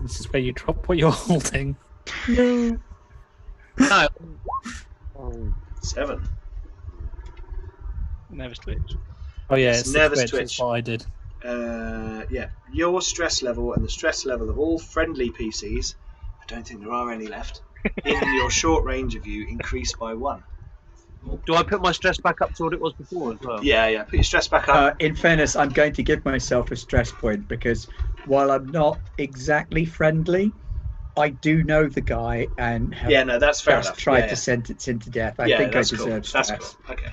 This is where you drop what you're holding. No. Oh. 7. Nervous twitch. Oh yeah, It's it's the nervous twitch. twitch. That's what I did. Yeah. Your stress level and the stress level of all friendly PCs, I don't think there are any left, in your short range of you increase by 1. Do I put my stress back up to what it was before as well? Yeah. Put your stress back up. In fairness, I'm going to give myself a stress point because while I'm not exactly friendly, I do know the guy and have Yeah, no, that's fair just enough. tried Yeah, to sentence him to death. I yeah, think I that's cool. deserve That's stress. cool. Okay.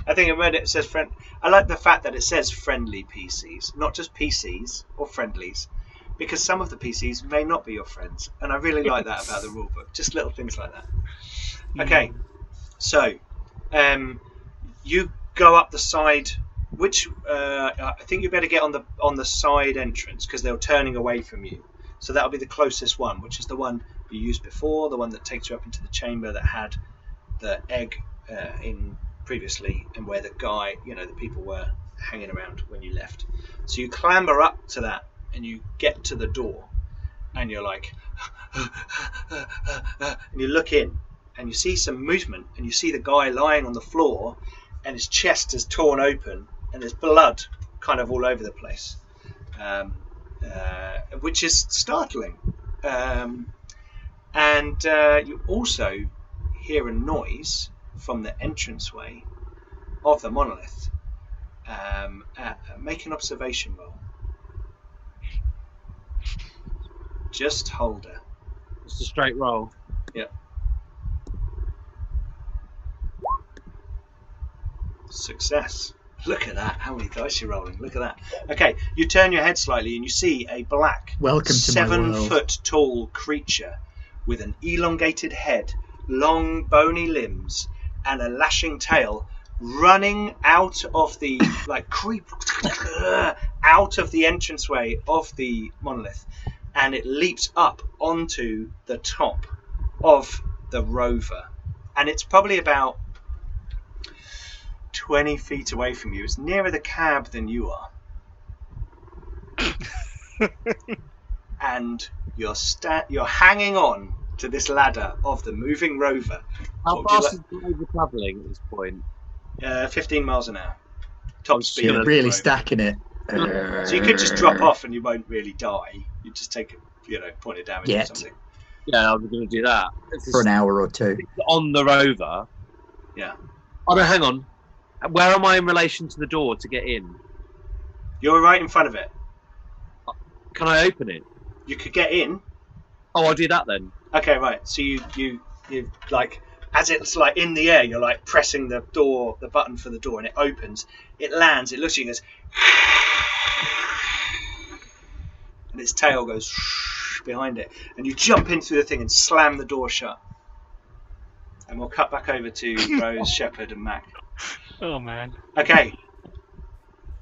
I think it says friend. I like the fact that it says friendly PCs, not just PCs or friendlies, because some of the PCs may not be your friends, and I really like that about the rulebook. Just little things like that. Okay, so you go up the side. Which I think you better get on the side entrance because they're turning away from you. So that'll be the closest one, which is the one you used before, the one that takes you up into the chamber that had the egg in previously, and where the guy, the people were hanging around when you left. So you clamber up to that, and you get to the door, and you're like, and you look in, and you see some movement, and you see the guy lying on the floor, and his chest is torn open, and there's blood kind of all over the place. which is startling. And you also hear a noise from the entranceway of the monolith. Make an observation roll. Just hold her. It's a straight roll. Yep. Success. Look at that. How many dice you're rolling. Look at that. Okay, you turn your head slightly and you see a black, Welcome to my world. 7 foot tall creature with an elongated head, long bony limbs, and a lashing tail running out of the out of the entranceway of the monolith, and it leaps up onto the top of the rover, and it's probably about 20 feet away from you. It's nearer the cab than you are. And you're hanging on to this ladder of the moving rover. How fast is the rover travelling at this point? 15 miles an hour. Top speed. You're of the really rover. stacking it. So you could just drop off and you won't really die. You just take pointed damage or something. Yeah, I was going to do that. For an hour or two. On the rover. Yeah. Oh no, hang on. Where am I in relation to the door to get in? You're right in front of it. Can I open it? You could get in. Oh, I'll do that then. Okay, right. So you like, as it's like in the air, you're like pressing the button for the door, and it opens. It lands. It looks at you and goes, and its tail goes behind it, and you jump in through the thing and slam the door shut. And we'll cut back over to Rose, Sheppard, and Mac. Oh man. Okay.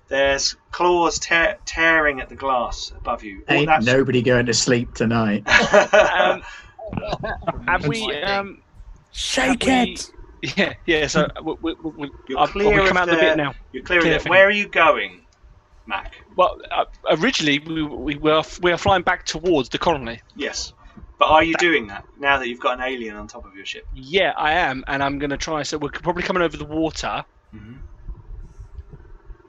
There's claws tearing at the glass above you. Ain't nobody going to sleep tonight. Have we? Shake it! Yeah. So You're clear we come out of the bit now. You're clear of it. Where are you going, Mac? Well, originally we were flying back towards the colony. Yes. But are you doing that now that you've got an alien on top of your ship? Yeah, I am, and I'm going to try. So we're probably coming over the water,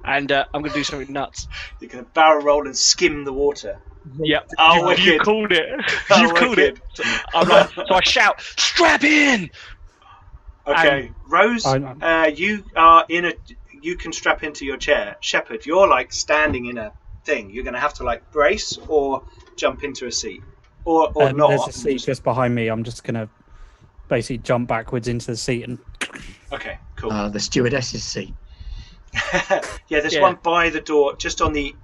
and I'm going to do something nuts. You're going to barrel roll and skim the water. Yep. Oh, you called it. Oh, You've called it. I'm like, so I shout, "Strap in!" Okay, Rose, you are in a. You can strap into your chair. Sheppard, you're like standing in a thing. You're going to have to like brace or jump into a seat. Or not. There's a seat just behind me. I'm just going to basically jump backwards into the seat and... Okay, cool. The stewardess's seat. Yeah, there's one by the door, just on the...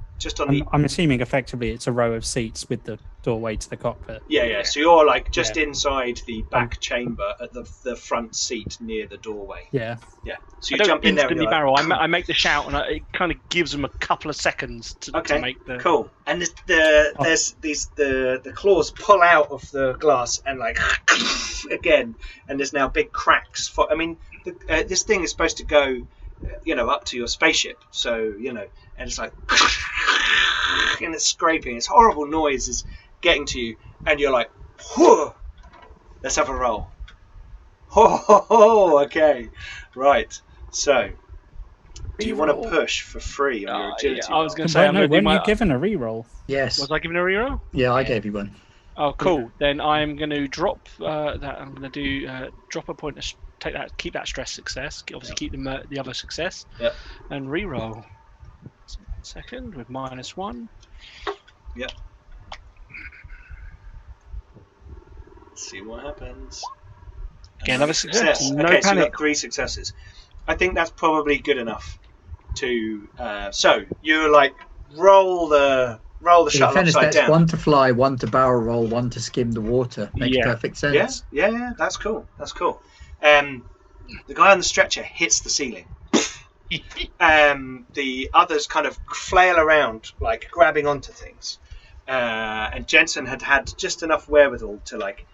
I'm assuming effectively it's a row of seats with the doorway to the cockpit. Yeah. So you're like just inside the back chamber at the front seat near the doorway. Yeah. So you jump in there and you're barrel. like, I make the shout, and it kind of gives them a couple of seconds to make the... Cool. And there's the claws pull out of the glass and like again, and there's now big cracks. This thing is supposed to go, up to your spaceship. So and it's like, and it's scraping. This horrible noise is getting to you, and you're like, whoa. Let's have a roll. Oh, okay, right. So, do you want to push for free on your agility? I was going to say, weren't you given a reroll? Yes. Was I given a reroll? Yeah, I gave you one. Oh, cool. Yeah. Then I'm going to drop that. I'm going to do drop a point. Take that. Keep that stress success. Obviously, keep the other success. Yep. And reroll. Second with -1. Yep. Let's see what happens. Again, another success. No okay, panic. so you got 3 successes. I think that's probably good enough to. So you like roll the shuttle upside down. One to fly, one to barrel roll, one to skim the water. Makes perfect sense. Yeah. That's cool. The guy on the stretcher hits the ceiling. The others kind of flail around, like grabbing onto things. And Jensen had just enough wherewithal to like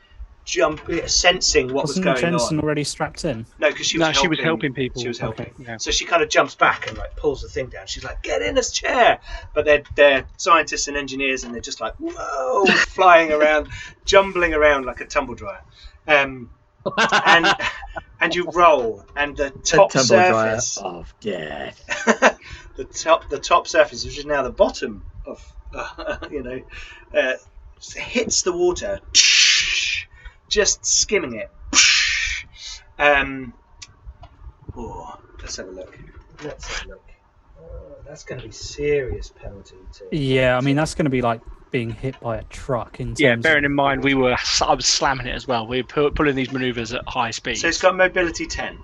jump, sensing what was going Jensen on. already strapped in? No, because she was helping people. She was helping. Okay, yeah. So she kind of jumps back and like pulls the thing down. She's like, "Get in this chair!" But they're scientists and engineers, and they're just like, "Whoa!" flying around, jumbling around like a tumble dryer. And you roll, and the top surface of death. the top surface, which is now the bottom of hits the water, just skimming it. Let's have a look. That's going to be serious penalty to. Yeah, I mean that's going to be like being hit by a truck. Bearing in mind I was slamming it as well. We were pulling these manoeuvres at high speed. So it's got mobility 10.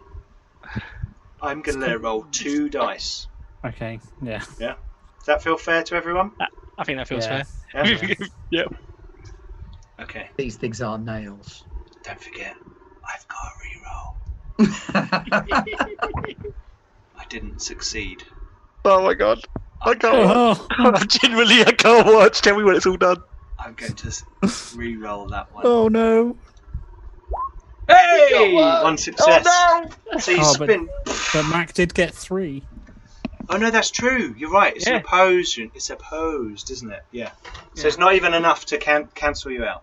I'm going to let it roll 2 dice. Okay. Yeah. Yeah. Does that feel fair to everyone? I think that feels fair. Yeah. Yeah. Okay. These things are nails. Don't forget, I've got a reroll. I didn't succeed. Oh my god. I can't watch. Oh, Genuinely, I can't watch. Tell me when it's all done. I'm going to re-roll that one. oh no. Hey! One success. Oh So you Oh, spin. But Mac did get 3. Oh no, that's true. You're right. It's an opposed. It's opposed, isn't it? Yeah. So it's not even enough to cancel you out.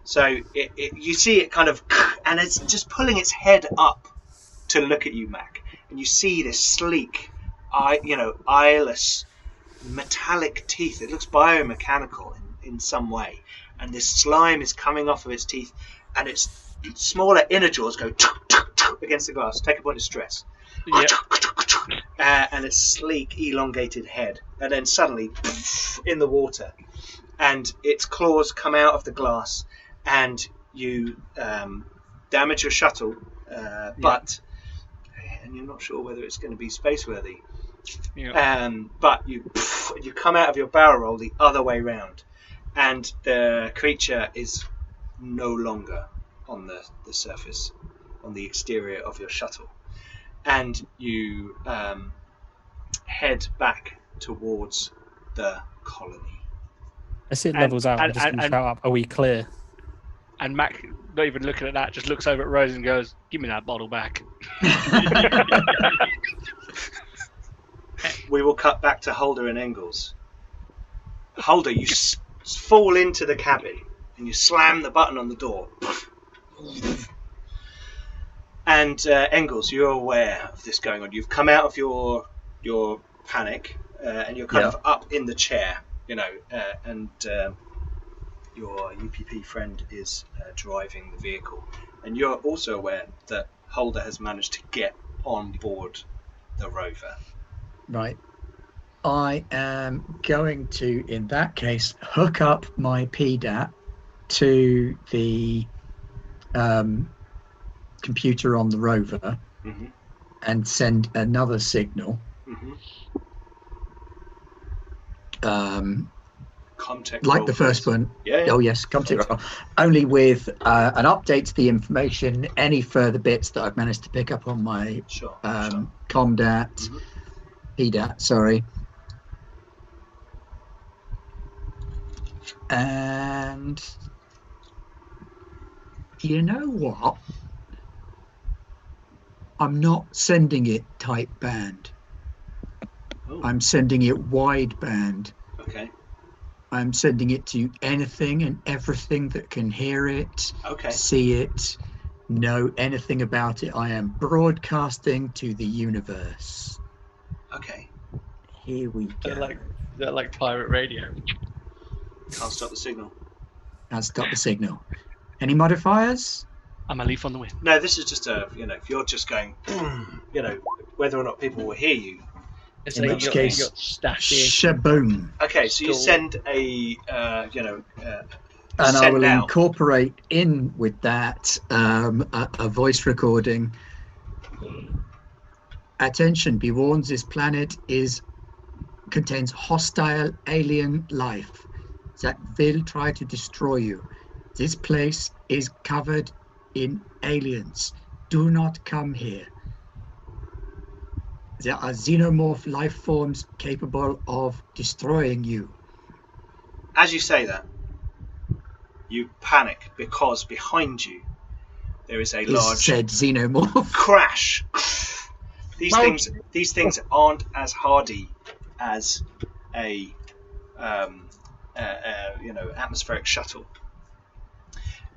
So you see it kind of, and it's just pulling its head up to look at you, Mac, and you see this sleek, eyeless, metallic teeth. It looks biomechanical in some way, and this slime is coming off of its teeth, and its smaller inner jaws go against the glass. Take a point of stress. Yeah. And its sleek, elongated head, and then suddenly in the water, and its claws come out of the glass, and you damage your shuttle, but and you're not sure whether it's going to be spaceworthy. Yeah. But you come out of your barrel roll the other way round, and the creature is no longer on the surface, on the exterior of your shuttle. And you head back towards the colony. As it levels out, I'm just going to shout up, are we clear? And Mac, not even looking at that, just looks over at Rose and goes, "Give me that bottle back." We will cut back to Holder and Engels. Holder, you fall into the cabin and you slam the button on the door. And Engels, you're aware of this going on. You've come out of your panic, and you're kind of up in the chair, and your UPP friend is driving the vehicle. And you're also aware that Holder has managed to get on board the rover. Right. I am going to, in that case, hook up my PDAT to the computer on the rover and send another signal. Contact like roll, the first please. one. Yeah. Oh yes, contact roll. Only with an update to the information, any further bits that I've managed to pick up on my Sure. ComDAT, PDAT, sorry. And you know what? I'm not sending it tight band. Oh. I'm sending it wide band. Okay. I'm sending it to anything and everything that can hear it, Okay. see it, know anything about it. I am broadcasting to the universe. Okay. Here we go. They're like pirate radio. Can't stop the signal. Now stop the signal. Any modifiers? I'm a leaf on the wind. No, this is just if you're just going, whether or not people will hear you. It's In like which you case, got stashed in. shaboom. Okay, so you send a, And I send will out. incorporate in with that a voice recording. Attention, be warned, this planet contains hostile alien life that will try to destroy you. This place is covered in aliens. Do not come here. There are xenomorph life forms capable of destroying you. As you say that, you panic because behind you there is a large Said xenomorph. crash. These things aren't as hardy as a atmospheric shuttle,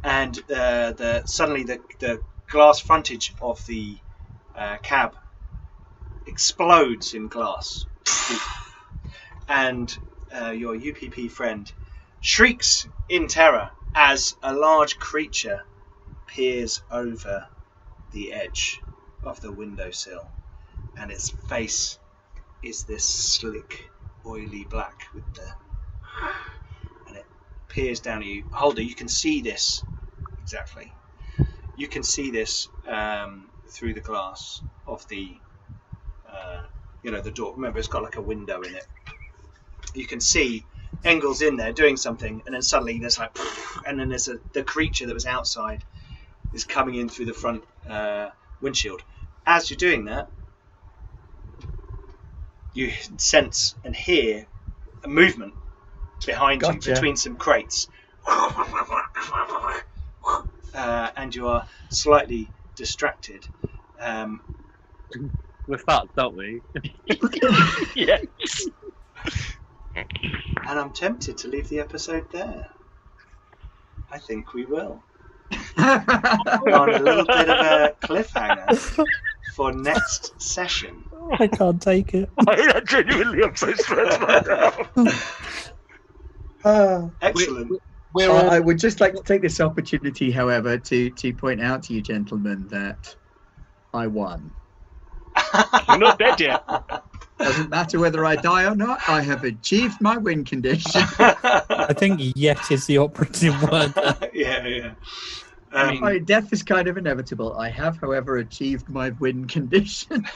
and suddenly the glass frontage of the cab explodes in glass, and your UPP friend, shrieks in terror as a large creature peers over the edge of the windowsill, and its face is this slick, oily black with and it peers down at you. Holder, you can see this exactly. You can see this through the glass of the the door. Remember, it's got like a window in it. You can see Engels in there doing something, and then suddenly there's like, and then there's the creature that was outside is coming in through the front windshield. As you're doing that, you sense and hear a movement behind you between some crates, and you are slightly distracted. We're fucked, aren't we? Yes. And I'm tempted to leave the episode there. I think we will. On a little bit of a cliffhanger for next session. I can't take it. I genuinely am so stressed right now. Excellent. I would just like to take this opportunity, however, to point out to you gentlemen that I won. You're not dead yet. Doesn't matter whether I die or not, I have achieved my win condition. I think yet is the operative word. Yeah. My death is kind of inevitable. I have, however, achieved my win condition.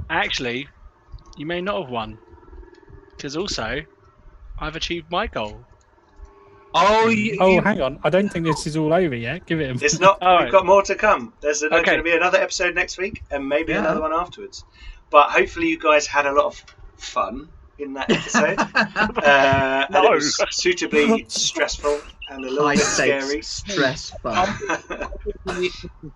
Actually, you may not have won, because also I've achieved my goal. Hang on. I don't think this is all over yet. Give it a minute. It's not. We've got more to come. There's going Okay. to be another episode next week, and maybe another one afterwards. But hopefully, you guys had a lot of fun in that episode. And it was suitably stressful and a little bit scary. Stress fun. In the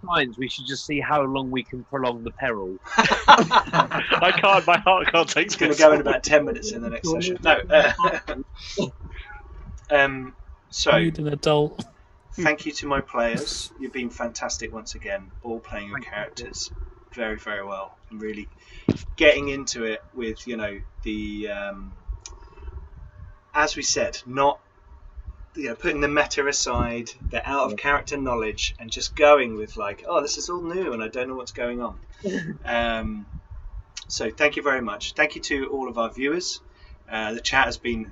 signs, we should just see how long we can prolong the peril. I can't. My heart can't take. It's going to go in about 10 minutes in the next session. No. So, Need an adult. thank you to my players. You've been fantastic once again, all playing your characters very, very well. And really getting into it with, the, as we said, not, putting the meta aside, the out of character knowledge, and just going with like, oh, this is all new and I don't know what's going on. So thank you very much. Thank you to all of our viewers. The chat has been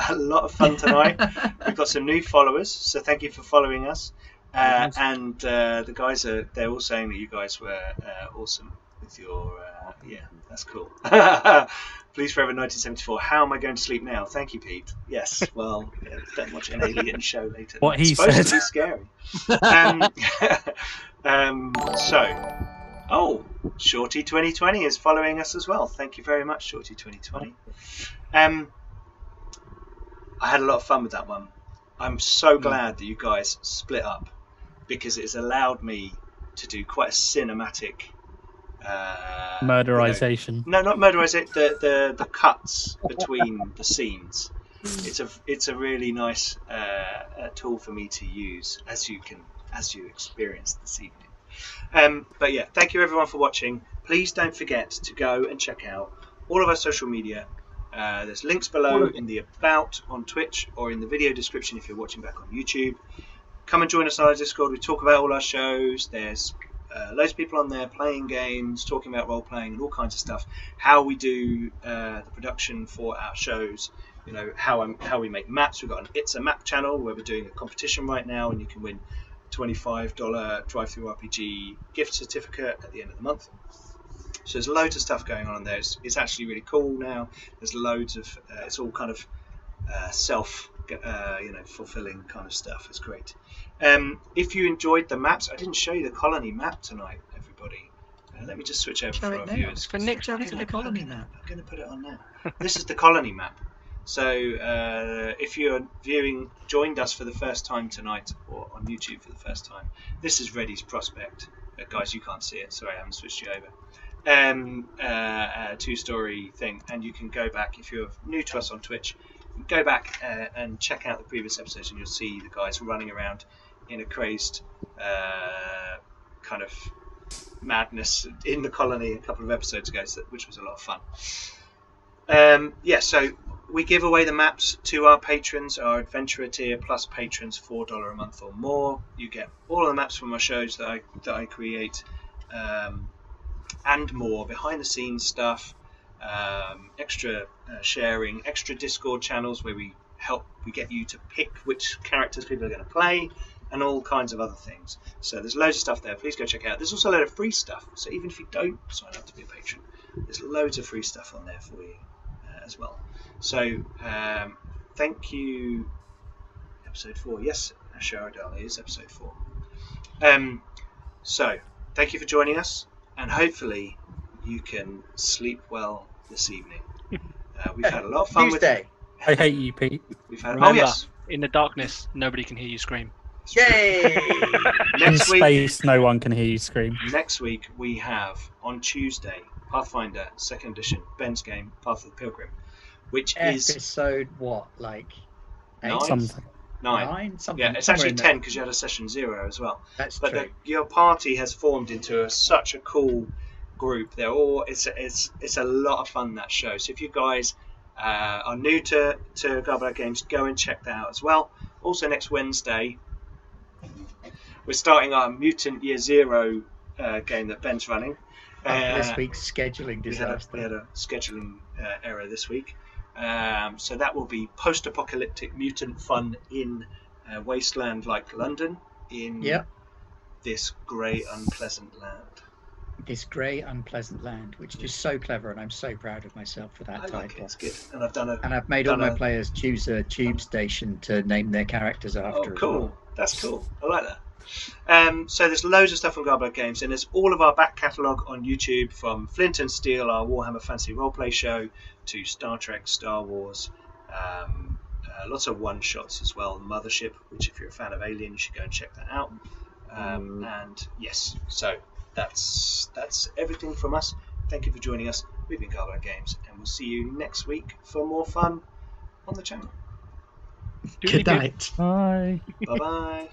a lot of fun tonight. We've got some new followers, so thank you for following us. And the guys they're all saying that you guys were awesome with your that's cool. Please forever 1974. How am I going to sleep now? Thank you, Pete. Yes, well, don't watch an alien show later. What It's he supposed said. to be scary. Shorty 2020 is following us as well. Thank you very much, Shorty 2020. I had a lot of fun with that one. I'm so glad that you guys split up, because it has allowed me to do quite a cinematic Murderization. No, not murderization. The cuts between the scenes. It's a really nice tool for me to use, as you experienced this evening. But yeah, thank you everyone for watching. Please don't forget to go and check out all of our social media. There's links below in the About on Twitch, or in the video description if you're watching back on YouTube. Come and join us on our Discord. We talk about all our shows. There's loads of people on there playing games, talking about role playing and all kinds of stuff. How we do the production for our shows. How we make maps. We've got an It's a Map channel where we're doing a competition right now, and you can win a $25 Drive-Thru RPG gift certificate at the end of the month. So there's loads of stuff going on there. It's actually really cool now. There's loads of it's all kind of self fulfilling kind of stuff. It's great. If you enjoyed the maps, I didn't show you the colony map tonight, everybody. Let me just switch over for our viewers. For Nick, Show me the colony map. I'm going to put it on now. This is the colony map. So if you're joined us for the first time tonight, or on YouTube for the first time, this is Reddy's Prospect. Guys, you can't see it. Sorry, I haven't switched you over. Two-story thing, and you can go back if you're new to us on Twitch. Go back and check out the previous episodes, and you'll see the guys running around in a crazed kind of madness in the colony a couple of episodes ago, which was a lot of fun. So we give away the maps to our patrons, our adventurer tier plus patrons, $4 a month or more. You get all of the maps from our shows that I create, and more, behind the scenes stuff, extra sharing, extra Discord channels where we get you to pick which characters people are going to play, and all kinds of other things. So there's loads of stuff there. Please go check it out. There's also a load of free stuff. So even if you don't sign up to be a patron, there's loads of free stuff on there for you as well. So thank you. Episode 4. Yes, Sheppard is episode 4. So thank you for joining us, and hopefully you can sleep well this evening. We've had a lot of fun Tuesday. I hate you, Pete. We've had. Remember, Oh yes. in the darkness, nobody can hear you scream. Yay! In Next week. space, no one can hear you scream. Next week we have on Tuesday Pathfinder 2nd edition, Ben's game, Path of the Pilgrim, which is Episode what, like 8? 9? Something. 9. Something. Yeah, it's somewhere actually in 10 there. because you had a session 0 as well. That's But true. your party has formed into such a cool group. They're all it's a lot of fun, that show. So if you guys are new to Garbage Games, go and check that out as well. Also next Wednesday we're starting our Mutant Year Zero game that Ben's running. This week's scheduling We disaster. had a scheduling error this week. So that will be post-apocalyptic mutant fun in wasteland like London, in this grey, unpleasant land. This grey, unpleasant land, which is so clever, and I'm so proud of myself for that I like it, title. it's good. And I've done And I've made all my players choose a tube station to name their characters after. Oh, as cool. well. That's cool. I like that. So there's loads of stuff on Garbage Games, and there's all of our back catalogue on YouTube, from Flint and Steel, our Warhammer Fantasy roleplay show, to Star Trek, Star Wars, lots of one-shots as well. Mothership, which if you're a fan of Alien, you should go and check that out. And yes, so that's everything from us. Thank you for joining us. We've been Garbage Games, and we'll see you next week for more fun on the channel. Good night. Bye. Bye-bye.